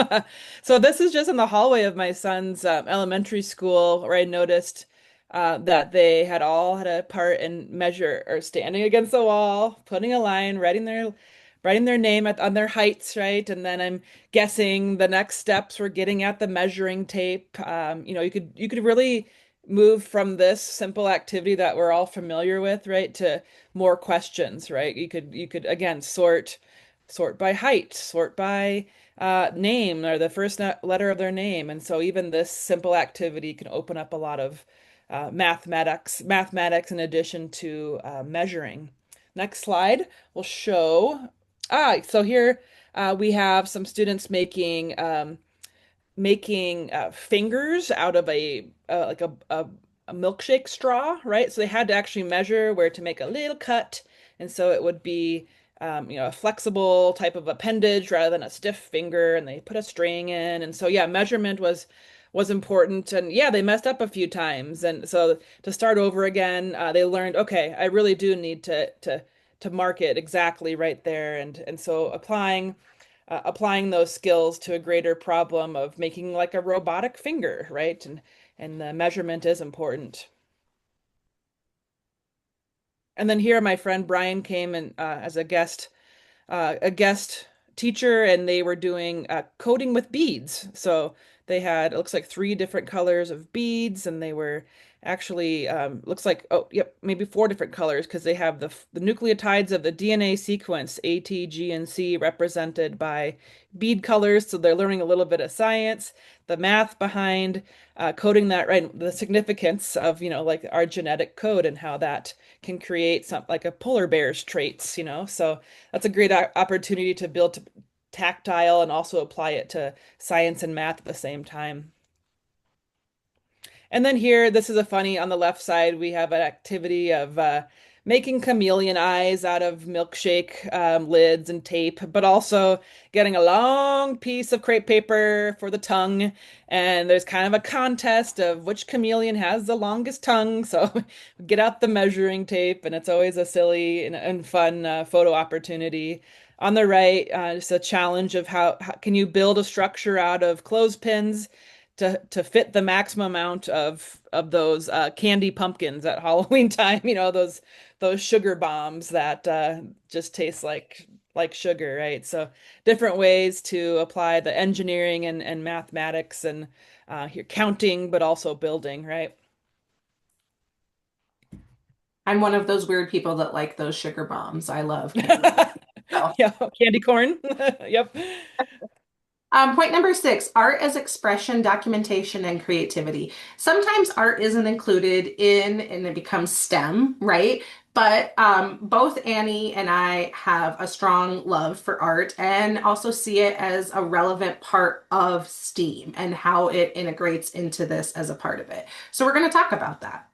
so this is just in the hallway of my son's elementary school where I noticed that they had all had a part in measure or standing against the wall, putting a line, writing their name on their heights, right? And then I'm guessing the next steps were getting at the measuring tape. You could really move from this simple activity that we're all familiar with, right, to more questions, right? You could again sort by height, sort by name or the first letter of their name, and so even this simple activity can open up a lot of mathematics in addition to measuring. Next slide will show. So here we have some students making fingers out of a milkshake straw, right? So they had to actually measure where to make a little cut, and so it would be a flexible type of appendage rather than a stiff finger, and they put a string in, and so yeah, measurement was important, and yeah, they messed up a few times, and so to start over again, they learned, okay, I really do need to mark it exactly right there, and so applying those skills to a greater problem of making like a robotic finger, right? And the measurement is important. And then here, my friend Brian came and as a guest teacher, and they were doing coding with beads. So they had, it looks like three different colors of beads, and they were actually looks like, oh yep, maybe four different colors because they have the nucleotides of the DNA sequence A, T, G, and C represented by bead colors. So they're learning a little bit of science, the math behind coding that, right, the significance of like our genetic code and how that can create some like a polar bear's traits. So that's a great opportunity to build tactile and also apply it to science and math at the same time. And then here, this is a funny, on the left side, we have an activity of making chameleon eyes out of milkshake lids and tape, but also getting a long piece of crepe paper for the tongue. And there's kind of a contest of which chameleon has the longest tongue. So get out the measuring tape, and it's always a silly and fun photo opportunity. On the right, just a challenge of how can you build a structure out of clothespins to fit the maximum amount of those candy pumpkins at Halloween time, those sugar bombs that just taste like sugar, right? So different ways to apply the engineering and mathematics and here counting, but also building, right? I'm one of those weird people that like those sugar bombs. I love candy. So, Yeah, candy corn. Yep. point number six, art as expression, documentation, and creativity. Sometimes art isn't included in and it becomes STEM, right? But both Annie and I have a strong love for art and also see it as a relevant part of STEAM and how it integrates into this as a part of it. So we're going to talk about that.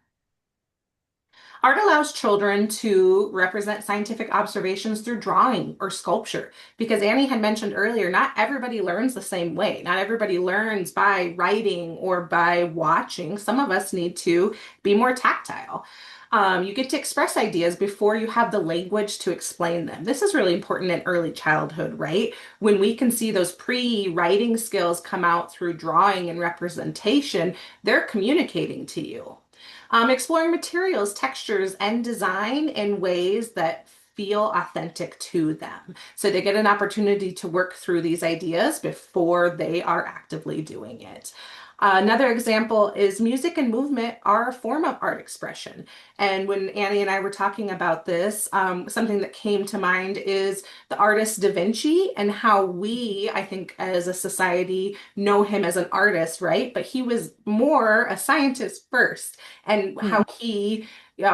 Art allows children to represent scientific observations through drawing or sculpture. Because Annie had mentioned earlier, not everybody learns the same way. Not everybody learns by writing or by watching. Some of us need to be more tactile. You get to express ideas before you have the language to explain them. This is really important in early childhood, right? When we can see those pre-writing skills come out through drawing and representation, they're communicating to you. Exploring materials, textures, and design in ways that feel authentic to them. So they get an opportunity to work through these ideas before they are actively doing it. Another example is music and movement are a form of art expression. And when Annie and I were talking about this, something that came to mind is the artist Da Vinci and how we, I think, as a society, know him as an artist, right? But he was more a scientist first, and Hmm. how he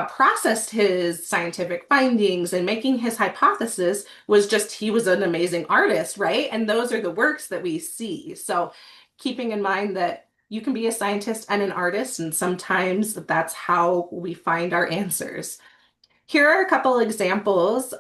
processed his scientific findings and making his hypothesis was just he was an amazing artist, right? And those are the works that we see. So keeping in mind that you can be a scientist and an artist, and sometimes that's how we find our answers. Here are a couple examples.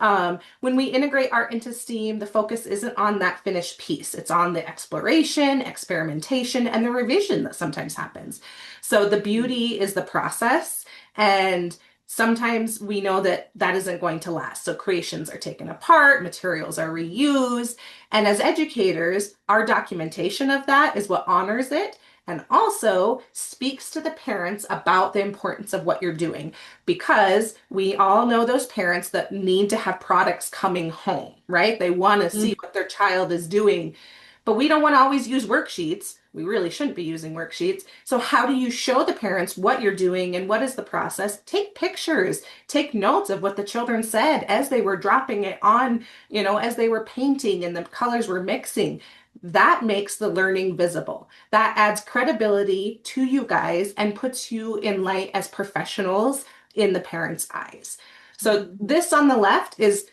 When we integrate art into STEAM, the focus isn't on that finished piece. It's on the exploration, experimentation, and the revision that sometimes happens. So the beauty is the process, and sometimes we know that that isn't going to last. So creations are taken apart, materials are reused, and as educators, our documentation of that is what honors it and also speaks to the parents about the importance of what you're doing, because we all know those parents that need to have products coming home, right? They want to see what their child is doing, but we don't want to always use worksheets. We really shouldn't be using worksheets. So, how do you show the parents what you're doing and what is the process? Take pictures, take notes of what the children said as they were dropping it on, as they were painting and the colors were mixing. That makes the learning visible. That adds credibility to you guys and puts you in light as professionals in the parents' eyes. So this on the left is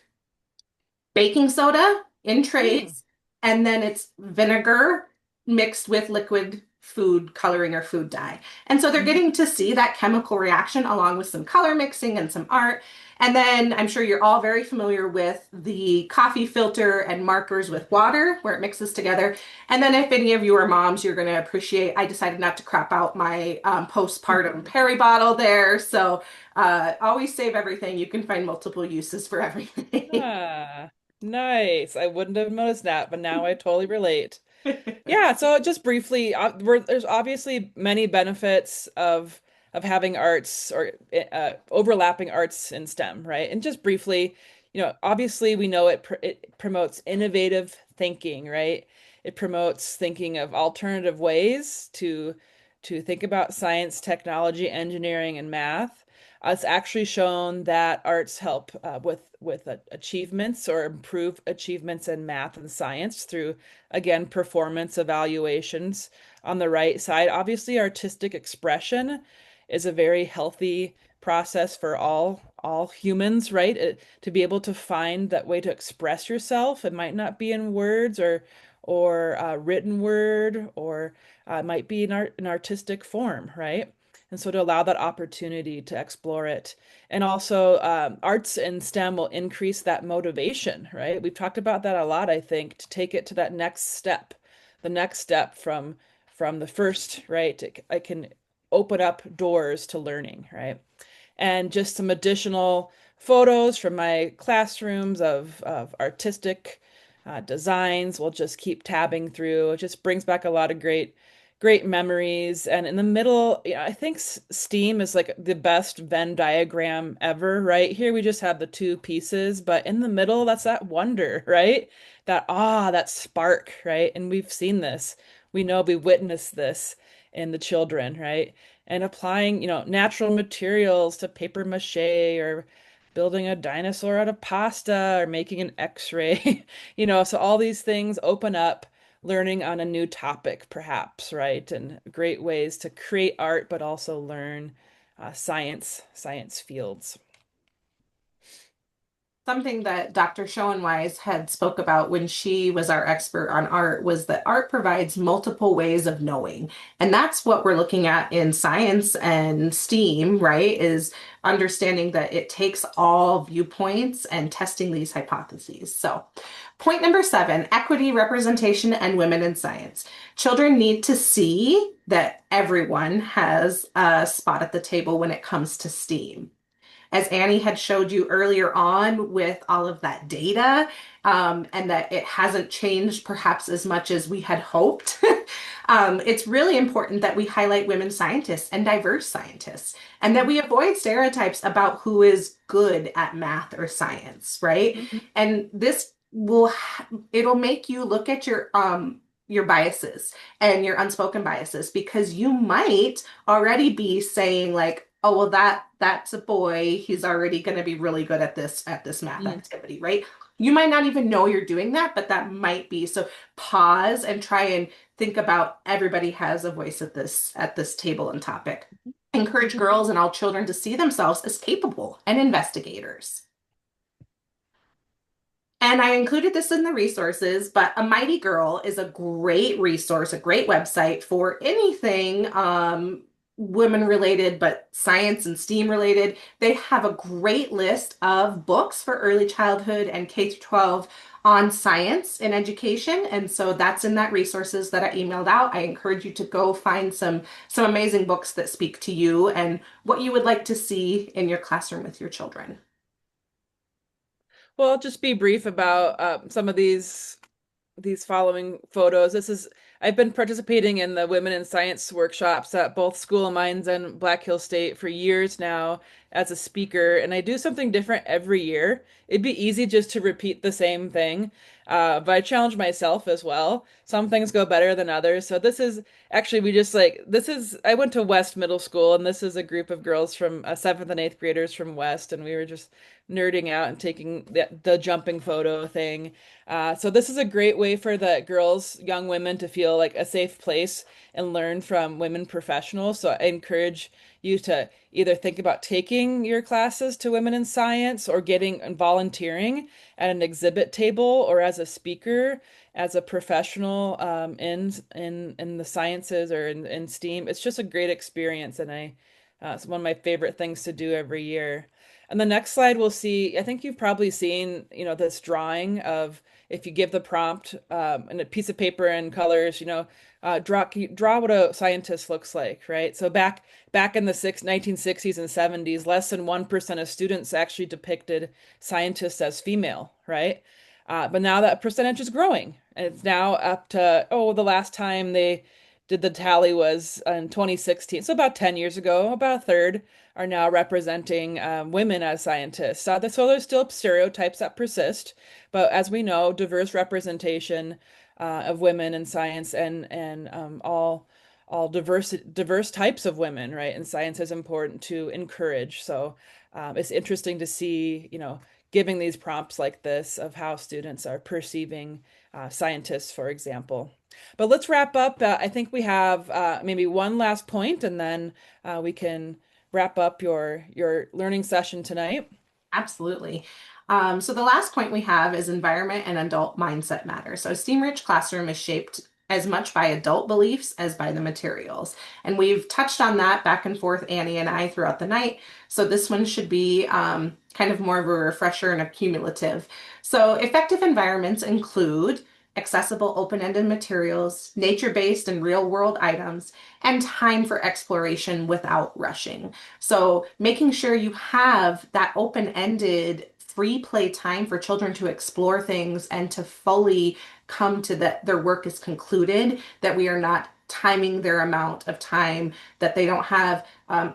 baking soda in Hmm. trays, and then it's vinegar mixed with liquid food coloring or food dye. And so they're getting to see that chemical reaction along with some color mixing and some art. And then I'm sure you're all very familiar with the coffee filter and markers with water where it mixes together. And then if any of you are moms, you're going to appreciate, I decided not to crop out my postpartum Perry bottle there. So always save everything. You can find multiple uses for everything. Ah, nice. I wouldn't have noticed that, but now I totally relate. Yeah, so just briefly, there's obviously many benefits of having arts or overlapping arts in STEM, right? And just briefly, obviously we know it promotes innovative thinking, right? It promotes thinking of alternative ways to think about science, technology, engineering, and math. It's actually shown that arts help with achievements or improve achievements in math and science through again, performance evaluations on the right side. Obviously, artistic expression is a very healthy process for all humans, right? To be able to find that way to express yourself. It might not be in words or written word, or it might be in an artistic form, right? And so to allow that opportunity to explore it. And also, arts and STEM will increase that motivation, right? We've talked about that a lot, I think, to take it to that next step, the next step from the first, right? It can open up doors to learning, right? And just some additional photos from my classrooms of artistic designs. We'll just keep tabbing through. It just brings back a lot of great memories. And in the middle, I think STEAM is like the best Venn diagram ever, right? Here we just have the two pieces, but in the middle, that's that wonder, right? That spark, right? And we've seen this. We know we witnessed this in the children, right? And applying, natural materials to paper mache or building a dinosaur out of pasta or making an X-ray, so all these things open up learning on a new topic, perhaps, right? And great ways to create art, but also learn science fields. Something that Dr. Schoenweis had spoke about when she was our expert on art was that art provides multiple ways of knowing. And that's what we're looking at in science and STEAM, right? Is understanding that it takes all viewpoints and testing these hypotheses. So, point number 7, equity, representation, and women in science. Children need to see that everyone has a spot at the table when it comes to STEAM, as Annie had showed you earlier on with all of that data, and that it hasn't changed perhaps as much as we had hoped. It's really important that we highlight women scientists and diverse scientists, and that we avoid stereotypes about who is good at math or science, right? Mhm. And this it'll make you look at your biases and your unspoken biases because you might already be saying like, oh well that's a boy, he's already going to be really good at this math Mm. activity, right? You might not even know you're doing that, but that might be. So pause and try and think about everybody has a voice at this table and topic. Encourage girls and all children to see themselves as capable and investigators. And I included this in the resources, but A Mighty Girl is a great resource, a great website for anything women related, but science and STEAM related. They have a great list of books for early childhood and K through 12 on science and education. And so that's in that resources that I emailed out. I encourage you to go find some amazing books that speak to you and what you would like to see in your classroom with your children. Well, I'll just be brief about some of these following photos. I've been participating in the Women in Science workshops at both School of Mines and Black Hill State for years now as a speaker, and I do something different every year. It'd be easy just to repeat the same thing, but I challenge myself as well. Some things go better than others. So this is actually, I went to West Middle School, and this is a group of girls from seventh and eighth graders from West, and we were just nerding out and taking the jumping photo thing. So this is a great way for the girls, young women to feel like a safe place and learn from women professionals. So I encourage you to either think about taking your classes to Women in Science or getting and volunteering at an exhibit table or as a speaker, as a professional in the sciences or in STEAM. It's just a great experience, and it's one of my favorite things to do every year. And the next slide we'll see, I think you've probably seen, this drawing of if you give the prompt and a piece of paper and colors, draw what a scientist looks like, right? So back in the 1960s and 70s, less than 1% of students actually depicted scientists as female, right? But now that percentage is growing, and it's now up to, the last time they did the tally was in 2016. So about 10 years ago, about a third are now representing women as scientists. So there's still stereotypes that persist, but as we know, diverse representation of women in science and all diverse types of women, right? And science is important to encourage. So it's interesting to see, giving these prompts like this of how students are perceiving scientists, for example. But let's wrap up. I think we have maybe one last point, and then we can wrap up your learning session tonight. Absolutely. So the last point we have is environment and adult mindset matter. So a STEAM-rich classroom is shaped as much by adult beliefs as by the materials. And we've touched on that back and forth, Annie and I, throughout the night. So this one should be kind of more of a refresher and a cumulative. So effective environments include accessible open-ended materials, nature-based and real-world items, and time for exploration without rushing. So making sure you have that open-ended free play time for children to explore things and to fully come to that their work is concluded, that we are not timing their amount of time, that they don't have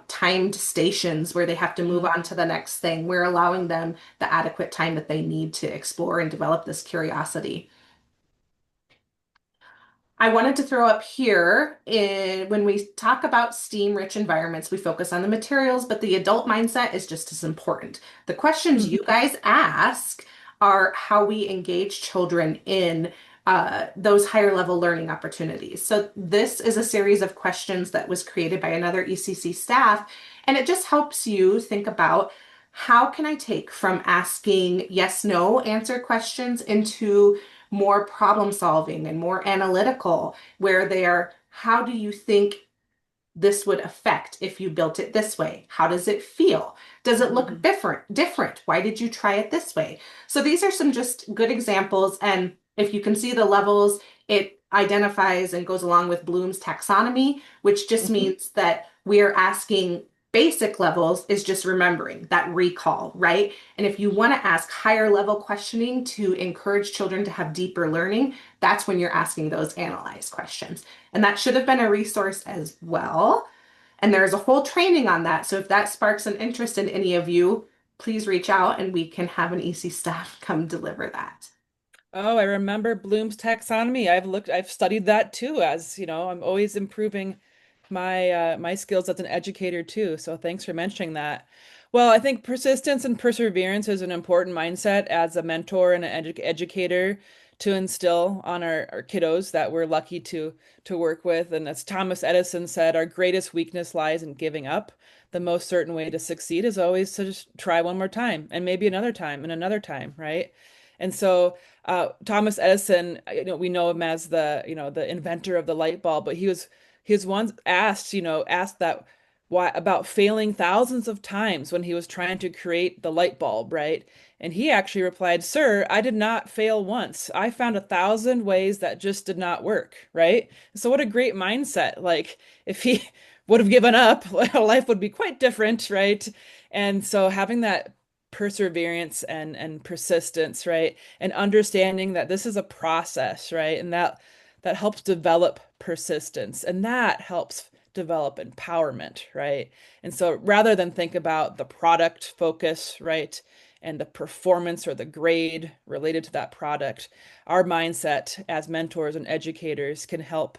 timed stations where they have to move Mm. on to the next thing. We're allowing them the adequate time that they need to explore and develop this curiosity. I wanted to throw up here when we talk about STEAM-rich environments, we focus on the materials, but the adult mindset is just as important. The questions you guys ask are how we engage children in those higher level learning opportunities. So this is a series of questions that was created by another ECC staff, and it just helps you think about how can I take from asking yes, no answer questions into more problem solving and more analytical, where they are, how do you think this would affect if you built it this way? How does it feel? Does it look Mhm. different? Why did you try it this way? So these are some just good examples. And if you can see the levels, it identifies and goes along with Bloom's taxonomy, which just Mhm. means that we are asking basic levels is just remembering that recall, right? And if you want to ask higher level questioning to encourage children to have deeper learning, that's when you're asking those analyze questions. And that should have been a resource as well. And there's a whole training on that. So if that sparks an interest in any of you, please reach out and we can have an EC staff come deliver that. Oh, I remember Bloom's taxonomy. I've studied that too, as you know, I'm always improving my skills as an educator too. So thanks for mentioning that. Well, I think persistence and perseverance is an important mindset as a mentor and an educator to instill on our kiddos that we're lucky to work with. And as Thomas Edison said, our greatest weakness lies in giving up. The most certain way to succeed is always to just try one more time and maybe another time and another time, right? And so Thomas Edison, we know him as the inventor of the light bulb, but he was once asked that why about failing thousands of times when he was trying to create the light bulb, right? And he actually replied, "Sir, I did not fail once. I found 1,000 ways that just did not work," right? So what a great mindset. Like if he would have given up, life would be quite different, right? And so having that perseverance and persistence, right? And understanding that this is a process, right? And that helps develop persistence and that helps develop empowerment, right? And so rather than think about the product focus, right? And the performance or the grade related to that product, our mindset as mentors and educators can help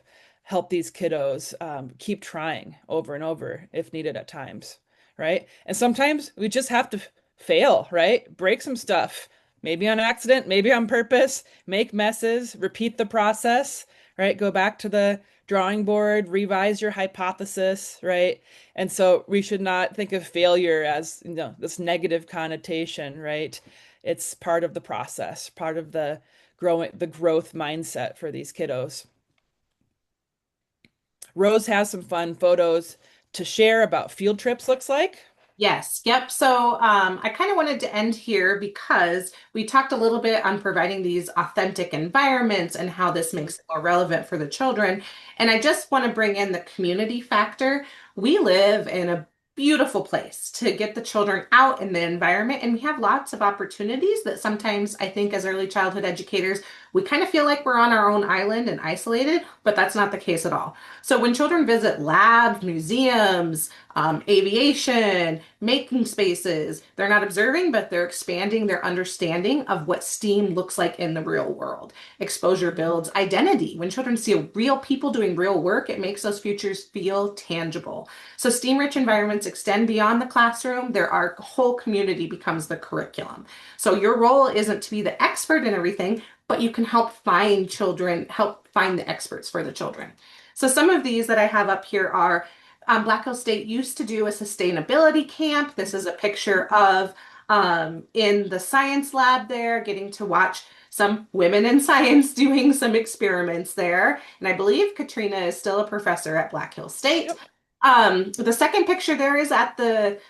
these kiddos keep trying over and over if needed at times, right? And sometimes we just have to fail, right? Break some stuff, maybe on accident, maybe on purpose, make messes, repeat the process, right? Go back to the drawing board, revise your hypothesis, right? And so we should not think of failure as, this negative connotation, right? It's part of the process, part of the growth mindset for these kiddos. Rose has some fun photos to share about field trips looks like. Yes, yep. So I kind of wanted to end here because we talked a little bit on providing these authentic environments and how this Mhm. makes it more relevant for the children. And I just want to bring in the community factor. We live in a beautiful place to get the children out in the environment, and we have lots of opportunities that sometimes I think as early childhood educators, we kind of feel like we're on our own island and isolated, but that's not the case at all. So when children visit labs, museums, aviation, making spaces. They're not observing, but they're expanding their understanding of what STEAM looks like in the real world. Exposure builds identity. When children see real people doing real work, it makes those futures feel tangible. So STEAM rich environments extend beyond the classroom. Our whole community becomes the curriculum. So your role isn't to be the expert in everything, but you can help find the experts for the children. So some of these that I have up here are Black Hill State used to do a sustainability camp. This is a picture of in the science lab there, getting to watch some women in science doing some experiments there. And I believe Katrina is still a professor at Black Hill State. Yep. The second picture there is at the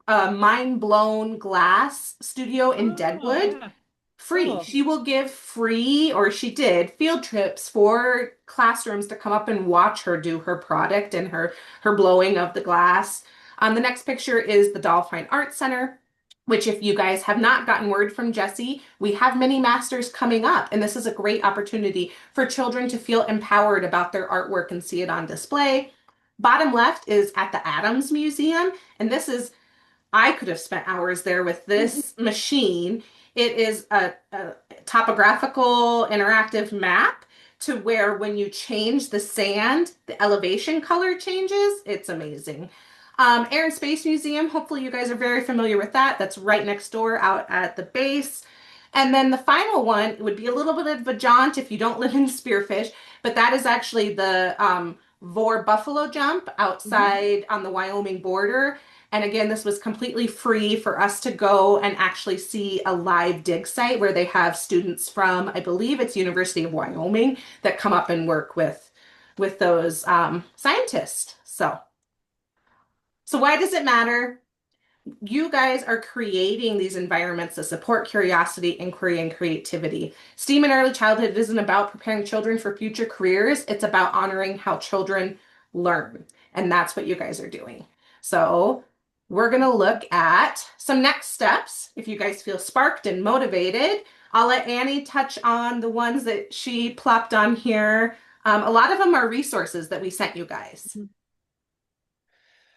Mind Blown Glass studio in Oh, Deadwood, yeah. free. Cool. She will give free, or she did, field trips for classrooms to come up and watch her do her product and her blowing of the glass. The next picture is the Dolphin Art Center, which if you guys have not gotten word from Jesse, we have mini masters coming up, and this is a great opportunity for children to feel empowered about their artwork and see it on display. Bottom left is at the Adams Museum, and this is I could have spent hours there with this machine. It is a topographical interactive map to where when you change the sand, the elevation color changes. It's amazing. Air and Space Museum, hopefully you guys are very familiar with that. That's right next door out at the base. And then the final one would be a little bit of a jaunt if you don't live in Spearfish, but that is actually the Vor Buffalo Jump Mhm. outside on the Wyoming border. And again, this was completely free for us to go and actually see a live dig site where they have students from, I believe it's University of Wyoming, that come up and work with those scientists. So why does it matter? You guys are creating these environments that support curiosity, inquiry, and creativity. STEAM in early childhood isn't about preparing children for future careers, it's about honoring how children learn. And that's what you guys are doing. So, we're going to look at some next steps. If you guys feel sparked and motivated, I'll let Annie touch on the ones that she plopped on here. A lot of them are resources that we sent you guys.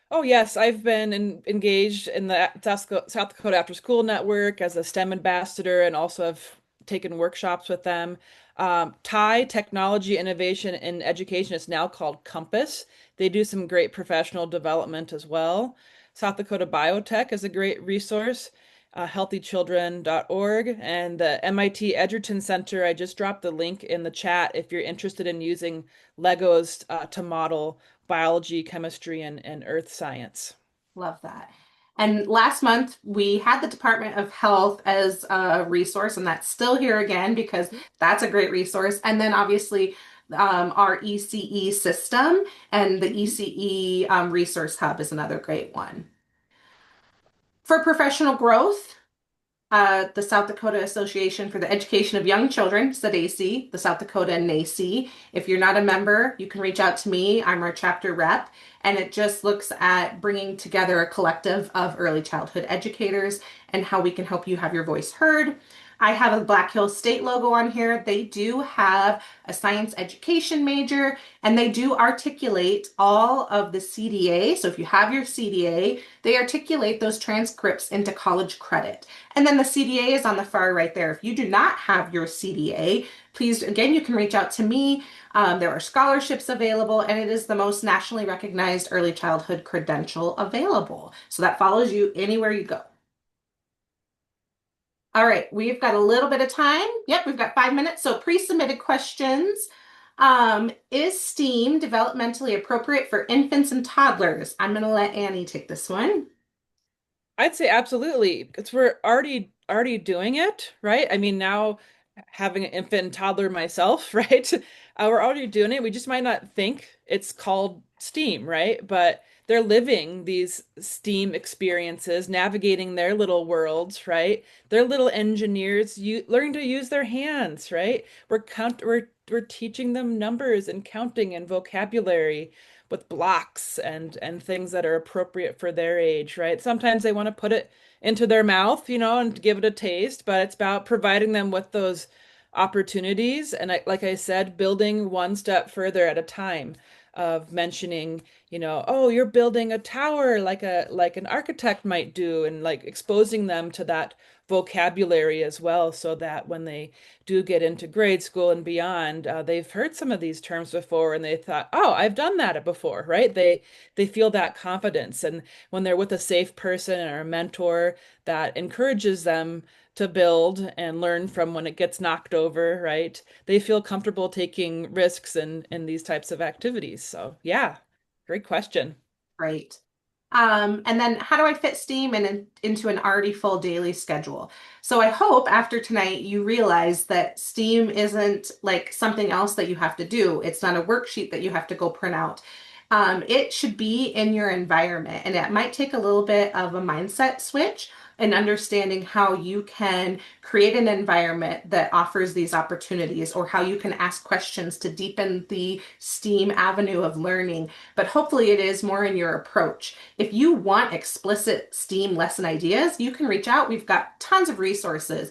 Oh, yes, I've been engaged in the South Dakota After School Network as a STEM ambassador and also have taken workshops with them. Thai Technology Innovation in Education is now called Compass. They do some great professional development as well. South Dakota Biotech is a great resource, healthychildren.org, and the MIT Edgerton Center. I just dropped the link in the chat if you're interested in using Legos to model biology, chemistry, and earth science. Love that. And last month, we had the Department of Health as a resource, and that's still here again because that's a great resource. And then obviously, our ECE system and the Mhm. ECE Resource Hub is another great one. For professional growth, the South Dakota Association for the Education of Young Children, SADACE, the South Dakota NACE. If you're not a member, you can reach out to me. I'm our chapter rep, and it just looks at bringing together a collective of early childhood educators and how we can help you have your voice heard. I have a Black Hills State logo on here. They do have a science education major, and they do articulate all of the CDA. So if you have your CDA, they articulate those transcripts into college credit. And then the CDA is on the far right there. If you do not have your CDA, please, again, you can reach out to me. There are scholarships available, and it is the most nationally recognized early childhood credential available. So that follows you anywhere you go. All right, we've got a little bit of time. Yep, we've got 5 minutes. So pre-submitted questions. Is STEAM developmentally appropriate for infants and toddlers? I'm going to let Annie take this one. I'd say absolutely, because we're already doing it, right? I mean, now having an infant and toddler myself, right? We're already doing it. We just might not think it's called STEAM, right? But they're living these STEAM experiences, navigating their little worlds, right? They're little engineers, learning to use their hands, right? We're teaching them numbers and counting and vocabulary with blocks and things that are appropriate for their age, right? Sometimes they want to put it into their mouth, and give it a taste, but it's about providing them with those opportunities. And like I said, building one step further at a time of mentioning, oh, you're building a tower like an architect might do, and like exposing them to that vocabulary as well, so that when they do get into grade school and beyond, they've heard some of these terms before and they thought, oh, I've done that before, right? They feel that confidence, and when they're with a safe person or a mentor that encourages them to build and learn from when it gets knocked over, right? They feel comfortable taking risks in these types of activities. So yeah, great question. Great. And then how do I fit STEAM into an already full daily schedule? So I hope after tonight you realize that STEAM isn't like something else that you have to do. It's not a worksheet that you have to go print out. It should be in your environment, and it might take a little bit of a mindset switch and understanding how you can create an environment that offers these opportunities, or how you can ask questions to deepen the STEAM avenue of learning. But hopefully, it is more in your approach. If you want explicit STEAM lesson ideas, you can reach out. We've got tons of resources.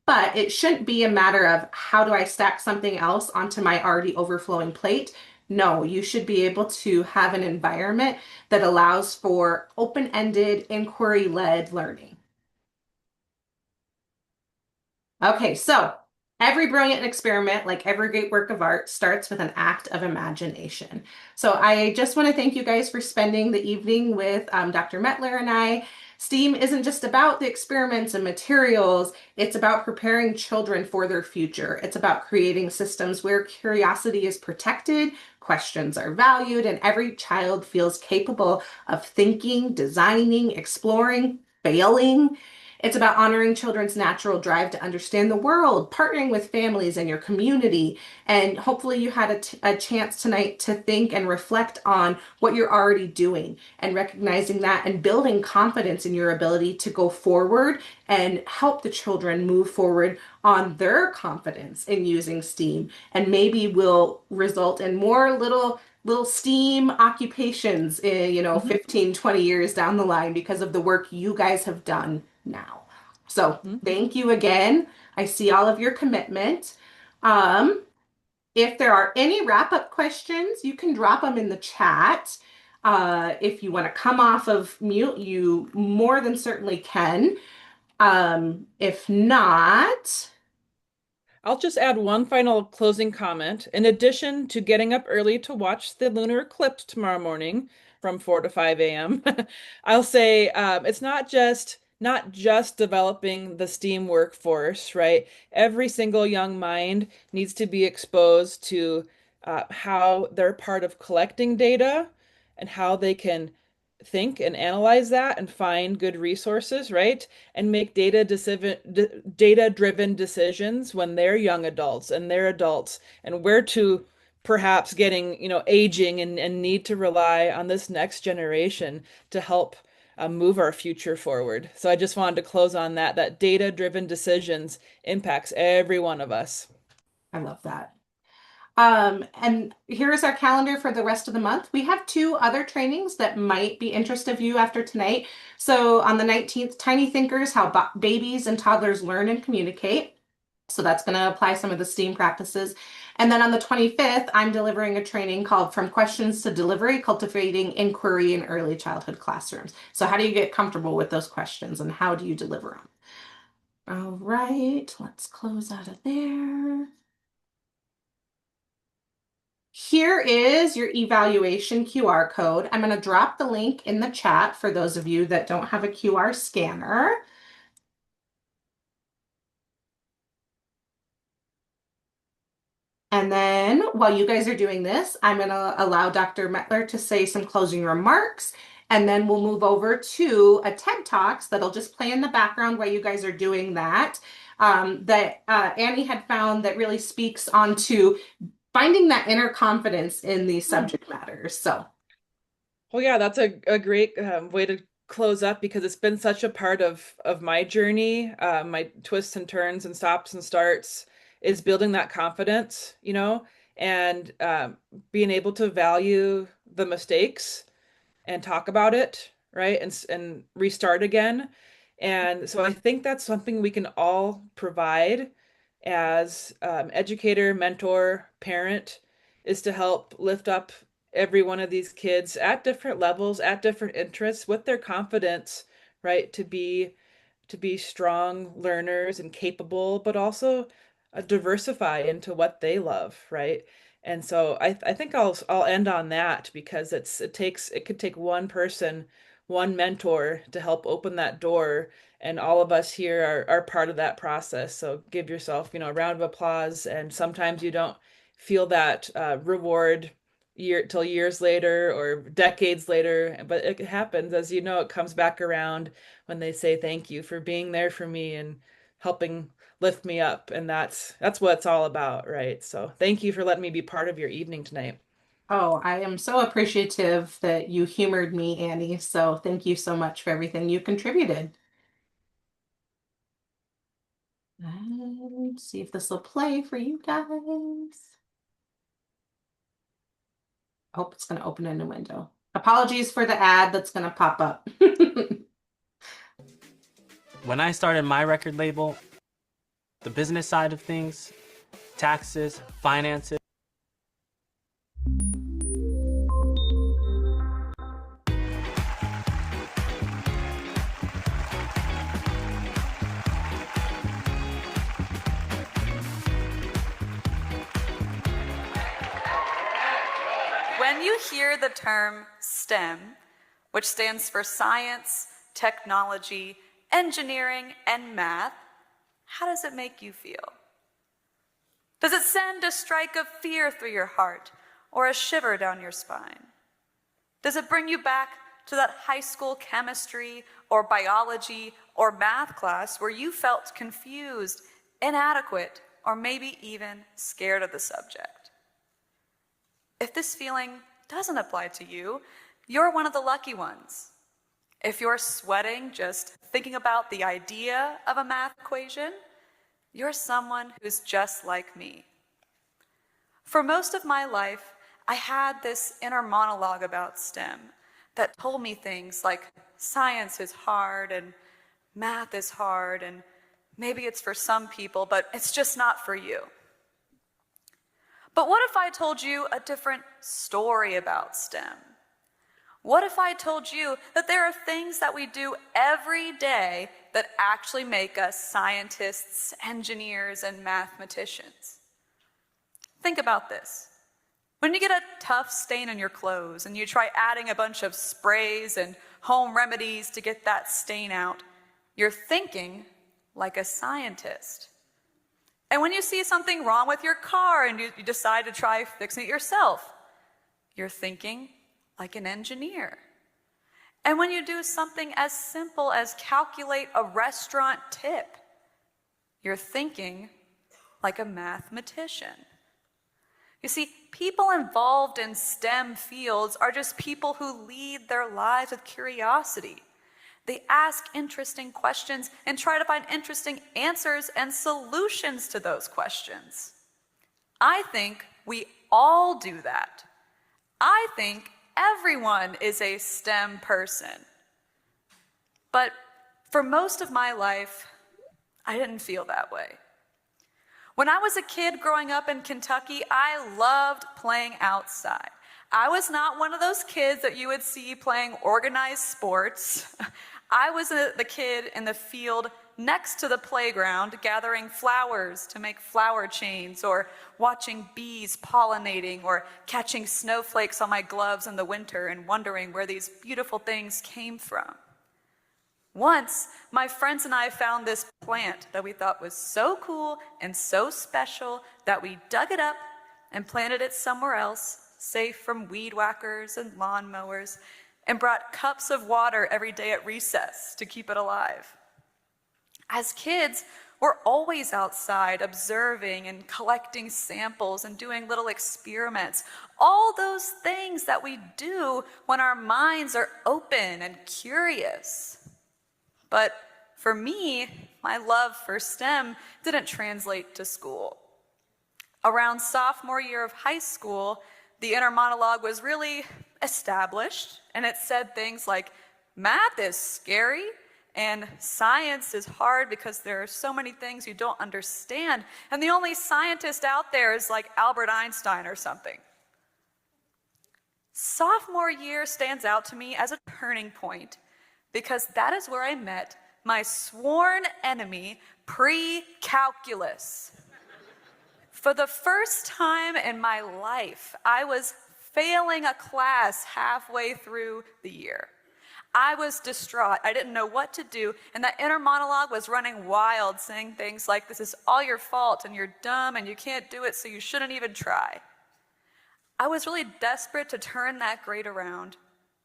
But it shouldn't be a matter of how do I stack something else onto my already overflowing plate. No, you should be able to have an environment that allows for open-ended, inquiry-led learning. Okay, so every brilliant experiment, like every great work of art, starts with an act of imagination. So I just want to thank you guys for spending the evening with Dr. Mettler and I. STEAM isn't just about the experiments and materials, it's about preparing children for their future. It's about creating systems where curiosity is protected, questions are valued, and every child feels capable of thinking, designing, exploring, failing. It's about honoring children's natural drive to understand the world, partnering with families and your community. And hopefully, you had a chance tonight to think and reflect on what you're already doing and recognizing that and building confidence in your ability to go forward and help the children move forward on their confidence in using STEAM, and maybe will result in more little STEAM occupations in, Mhm, 15, 20 years down the line because of the work you guys have done now. So mhm. thank you again. I see all of your commitment. Um, if there are any wrap-up questions, you can drop them in the chat. If you want to come off of mute, you more than certainly can. If not, I'll just add one final closing comment. In addition to getting up early to watch the lunar eclipse tomorrow morning from 4 to 5 a.m., I'll say it's not just developing the STEAM workforce, right? Every single young mind needs to be exposed to how they're part of collecting data and how they can think and analyze that and find good resources, right? And make data-driven decisions when they're young adults and they're adults, and where to perhaps getting, aging and need to rely on this next generation to help move our future forward. So I just wanted to close on that data-driven decisions impacts every one of us. I love that. And here's our calendar for the rest of the month. We have two other trainings that might be interest of you after tonight. So on the 19th, Tiny Thinkers, how babies and toddlers learn and communicate. So that's going to apply some of the STEAM practices. And then on the 25th, I'm delivering a training called From Questions to Delivery, Cultivating Inquiry in Early Childhood Classrooms. So how do you get comfortable with those questions and how do you deliver them? All right, let's close out of there. Here is your evaluation QR code. I'm going to drop the link in the chat for those of you that don't have a QR scanner. And then while you guys are doing this, I'm going to allow Dr. Mettler to say some closing remarks. And then we'll move over to a TED Talks that'll just play in the background while you guys are doing that. Annie had found that really speaks onto finding that inner confidence in these subject matters. So Well, yeah, that's a great way to close up because it's been such a part of my journey, my twists and turns and stops and starts is building that confidence, and being able to value the mistakes and talk about it, right? And restart again. And so I think that's something we can all provide as educator, mentor, parent, is to help lift up every one of these kids at different levels, at different interests, with their confidence, right? To be strong learners and capable, but also diversify into what they love, right? And so I think I'll end on that because it could take one person, one mentor to help open that door, and all of us here are part of that process. So give yourself, a round of applause. And sometimes you don't feel that reward till years later or decades later, but it happens. As you know, it comes back around when they say thank you for being there for me and helping lift me up. And that's what it's all about, right? So thank you for letting me be part of your evening tonight. oh, I am so appreciative that you humored me, Annie. So thank you so much for everything you contributed. And see if this will play for you guys. I hope it's going to open in a window. Apologies for the ad that's going to pop up. When I started my record label, the business side of things, taxes, finances. When you hear the term STEM, which stands for science, technology, engineering, and math, how does it make you feel? Does it send a strike of fear through your heart or a shiver down your spine? Does it bring you back to that high school chemistry or biology or math class where you felt confused, inadequate, or maybe even scared of the subject? If this feeling doesn't apply to you, you're one of the lucky ones. If you're sweating just thinking about the idea of a math equation, you're someone who's just like me. For most of my life, I had this inner monologue about STEM that told me things like science is hard and math is hard and maybe it's for some people, but it's just not for you. But what if I told you a different story about STEM? What if I told you that there are things that we do every day that actually make us scientists, engineers, and mathematicians? Think about this. When you get a tough stain on your clothes and you try adding a bunch of sprays and home remedies to get that stain out, you're thinking like a scientist. And when you see something wrong with your car and you decide to try fixing it yourself, you're thinking like an engineer. And when you do something as simple as calculate a restaurant tip, you're thinking like a mathematician. You see, people involved in STEM fields are just people who lead their lives with curiosity. They ask interesting questions and try to find interesting answers and solutions to those questions. I think we all do that. I think everyone is a STEM person. But for most of my life, I didn't feel that way. When I was a kid growing up in Kentucky, I loved playing outside. I was not one of those kids that you would see playing organized sports. I was the kid in the field next to the playground gathering flowers to make flower chains, or watching bees pollinating, or catching snowflakes on my gloves in the winter and wondering where these beautiful things came from. Once, my friends and I found this plant that we thought was so cool and so special that we dug it up and planted it somewhere else, safe from weed whackers and lawnmowers, and brought cups of water every day at recess to keep it alive. As kids, we're always outside observing and collecting samples and doing little experiments. All those things that we do when our minds are open and curious. But for me, my love for STEM didn't translate to school. Around sophomore year of high school, the inner monologue was really established, and it said things like, math is scary, and science is hard because there are so many things you don't understand, and the only scientist out there is like Albert Einstein or something. Sophomore year stands out to me as a turning point because that is where I met my sworn enemy, pre-calculus. For the first time in my life, I was failing a class halfway through the year. I was distraught. I didn't know what to do, and that inner monologue was running wild, saying things like, this is all your fault, and you're dumb, and you can't do it, so you shouldn't even try. I was really desperate to turn that grade around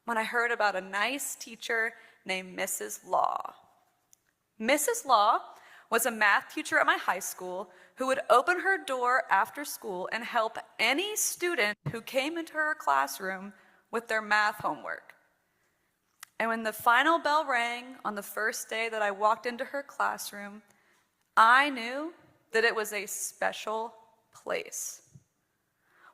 when I heard about a nice teacher named Mrs. Law. Mrs. Law was a math teacher at my high school who would open her door after school and help any student who came into her classroom with their math homework. And when the final bell rang on the first day that I walked into her classroom, I knew that it was a special place.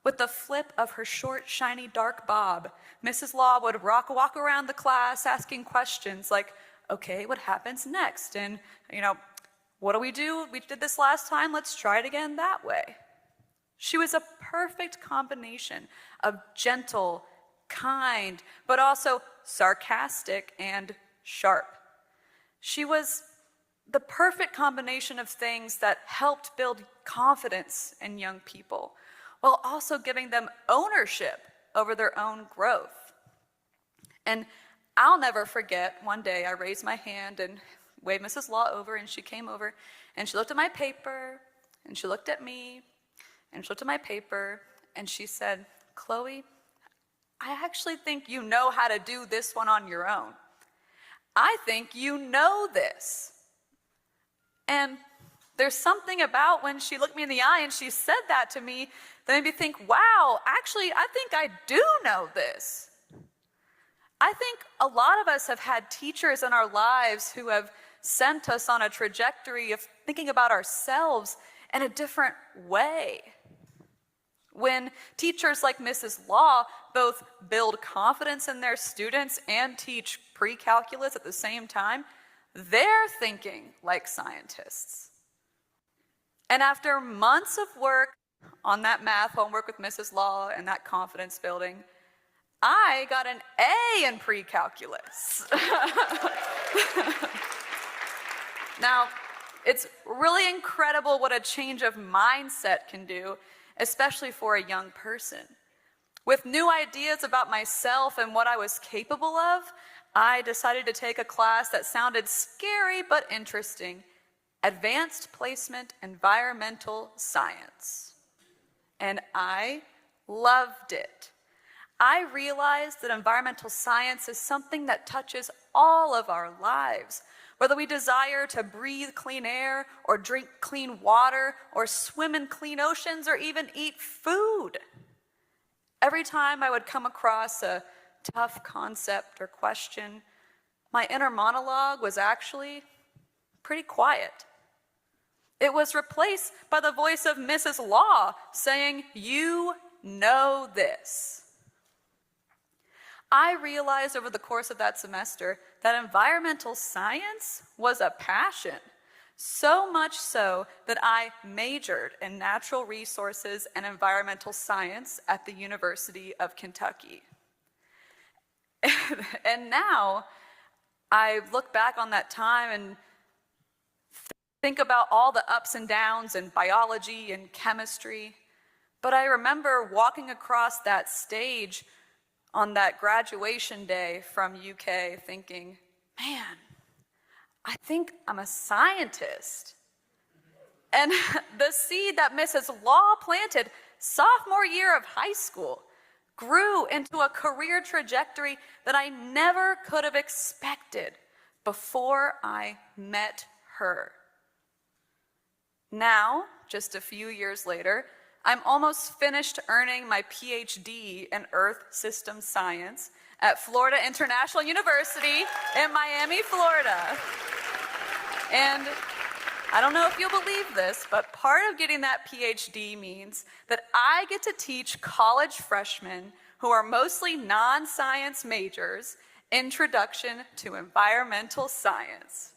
With the flip of her short, shiny, dark bob, Mrs. Law would walk around the class asking questions like, okay, what happens next? And, what do we do? We did this last time, let's try it again that way. She was a perfect combination of gentle, kind, but also sarcastic and sharp. She was the perfect combination of things that helped build confidence in young people, while also giving them ownership over their own growth. And I'll never forget, one day I raised my hand and waved Mrs. Law over, and she came over, and she looked at my paper, and she looked at me, and she looked at my paper, and she said, Chloe, I actually think you know how to do this one on your own. I think you know this. And there's something about when she looked me in the eye and she said that to me that made me think, wow, actually, I think I do know this. I think a lot of us have had teachers in our lives who have sent us on a trajectory of thinking about ourselves in a different way. When teachers like Mrs. Law both build confidence in their students and teach pre-calculus at the same time, they're thinking like scientists. And after months of work on that math homework with Mrs. Law and that confidence building, I got an A in pre-calculus. Now, it's really incredible what a change of mindset can do, especially for a young person. With new ideas about myself and what I was capable of, I decided to take a class that sounded scary but interesting: Advanced Placement Environmental Science. And I loved it. I realized that environmental science is something that touches all of our lives, whether we desire to breathe clean air or drink clean water or swim in clean oceans or even eat food. Every time I would come across a tough concept or question, my inner monologue was actually pretty quiet. It was replaced by the voice of Mrs. Law saying, "You know this." I realized over the course of that semester that environmental science was a passion, so much so that I majored in natural resources and environmental science at the University of Kentucky. And now I look back on that time and think about all the ups and downs in biology and chemistry, but I remember walking across that stage on that graduation day from UK thinking, man, I think I'm a scientist. And the seed that Mrs. Law planted sophomore year of high school grew into a career trajectory that I never could have expected before I met her. Now, just a few years later, I'm almost finished earning my PhD in Earth System Science at Florida International University in Miami, Florida. And I don't know if you'll believe this, but part of getting that PhD means that I get to teach college freshmen who are mostly non-science majors introduction to environmental science.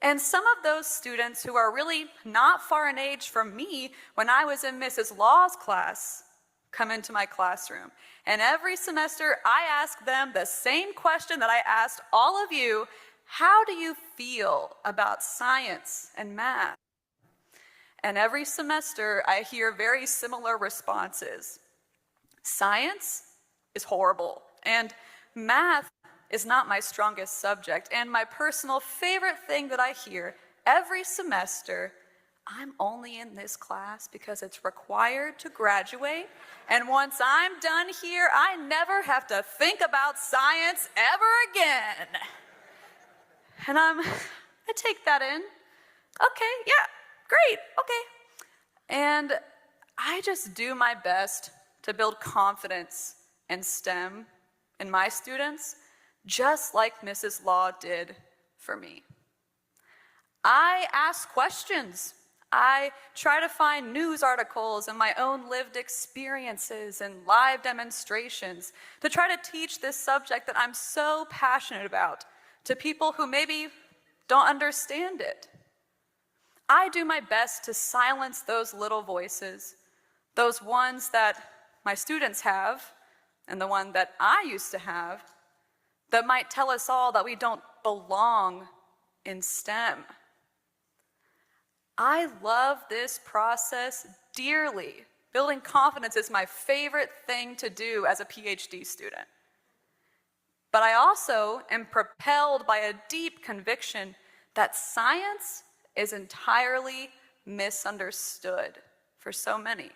And some of those students who are really not far in age from me when I was in Mrs. Law's class come into my classroom. And every semester I ask them the same question that I asked all of you: how do you feel about science and math? And every semester I hear very similar responses. Science is horrible, and math is not my strongest subject. And my personal favorite thing that I hear every semester: I'm only in this class because it's required to graduate, and once I'm done here, I never have to think about science ever again. And I take that in. Okay, yeah, great, okay. And I just do my best to build confidence in STEM in my students, just like Mrs. Law did for me. I ask questions. I try to find news articles and my own lived experiences and live demonstrations to try to teach this subject that I'm so passionate about to people who maybe don't understand it. I do my best to silence those little voices, those ones that my students have and the one that I used to have, that might tell us all that we don't belong in STEM. I love this process dearly. Building confidence is my favorite thing to do as a PhD student. But I also am propelled by a deep conviction that science is entirely misunderstood for so many.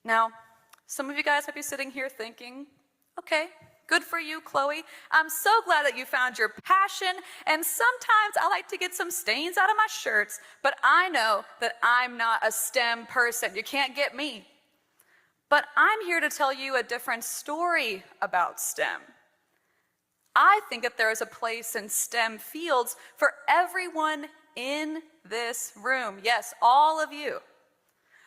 Now, some of you guys might be sitting here thinking, okay, good for you, Chloe. I'm so glad that you found your passion, and sometimes I like to get some stains out of my shirts, but I know that I'm not a STEM person. You can't get me. But I'm here to tell you a different story about STEM. I think that there is a place in STEM fields for everyone in this room. Yes, all of you.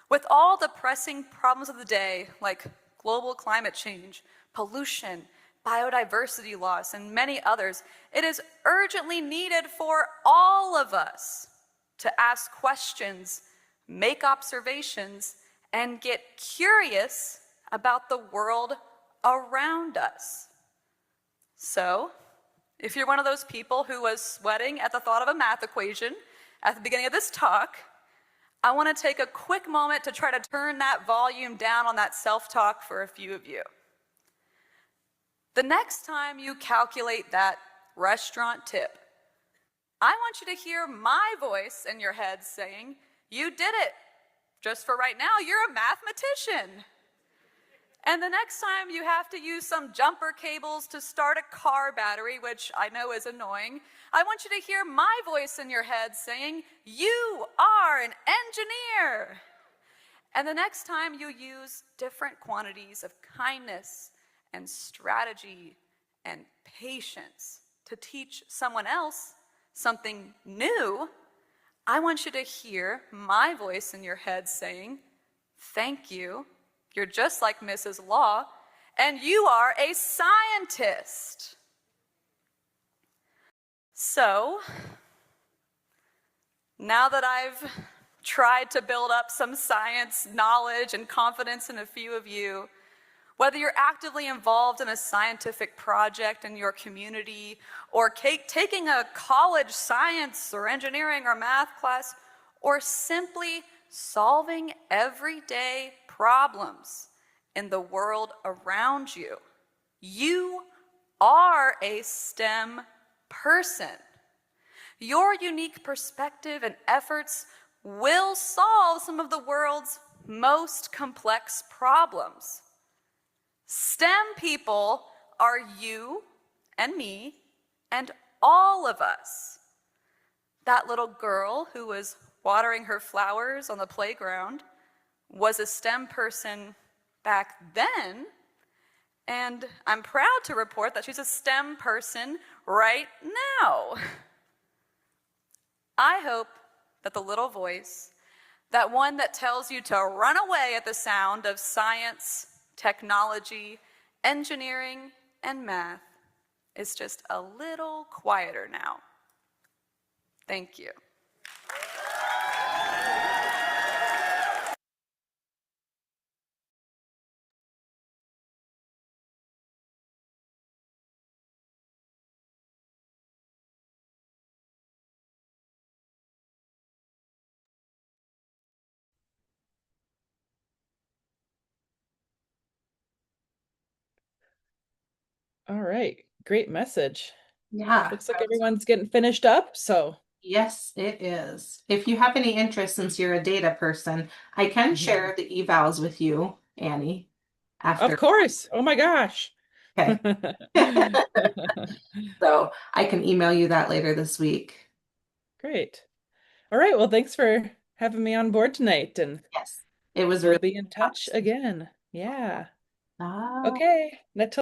With all the pressing problems of the day, like global climate change, pollution, biodiversity loss, and many others, it is urgently needed for all of us to ask questions, make observations, and get curious about the world around us. So, if you're one of those people who was sweating at the thought of a math equation at the beginning of this talk, I want to take a quick moment to try to turn that volume down on that self-talk for a few of you. The next time you calculate that restaurant tip, I want you to hear my voice in your head saying, "You did it. Just for right now, you're a mathematician." And the next time you have to use some jumper cables to start a car battery, which I know is annoying, I want you to hear my voice in your head saying, "You are an engineer." And the next time you use different quantities of kindness and strategy and patience to teach someone else something new, I want you to hear my voice in your head saying, "Thank you. You're just like Mrs. Law, and you are a scientist." So, now that I've tried to build up some science knowledge and confidence in a few of you, whether you're actively involved in a scientific project in your community, or taking a college science or engineering or math class, or simply solving everyday problems in the world around you, you are a STEM person. Your unique perspective and efforts will solve some of the world's most complex problems. STEM people are you and me and all of us. That little girl who was watering her flowers on the playground was a STEM person back then, and I'm proud to report that she's a STEM person right now. I hope that the little voice, that one that tells you to run away at the sound of science, technology, engineering, and math, is just a little quieter now. Thank you. All right. Great message. Yeah. Looks like everyone's getting finished up. So, Yes, it is. If you have any interest, since you're a data person, I can share the evals with you, Annie, of after. course. Oh my gosh. Okay. So I can email you that later this week. Great. All right. Well, thanks for having me on board tonight, and Yes, it was we'll really be in touch fun. again. Yeah. Ah. Okay. Until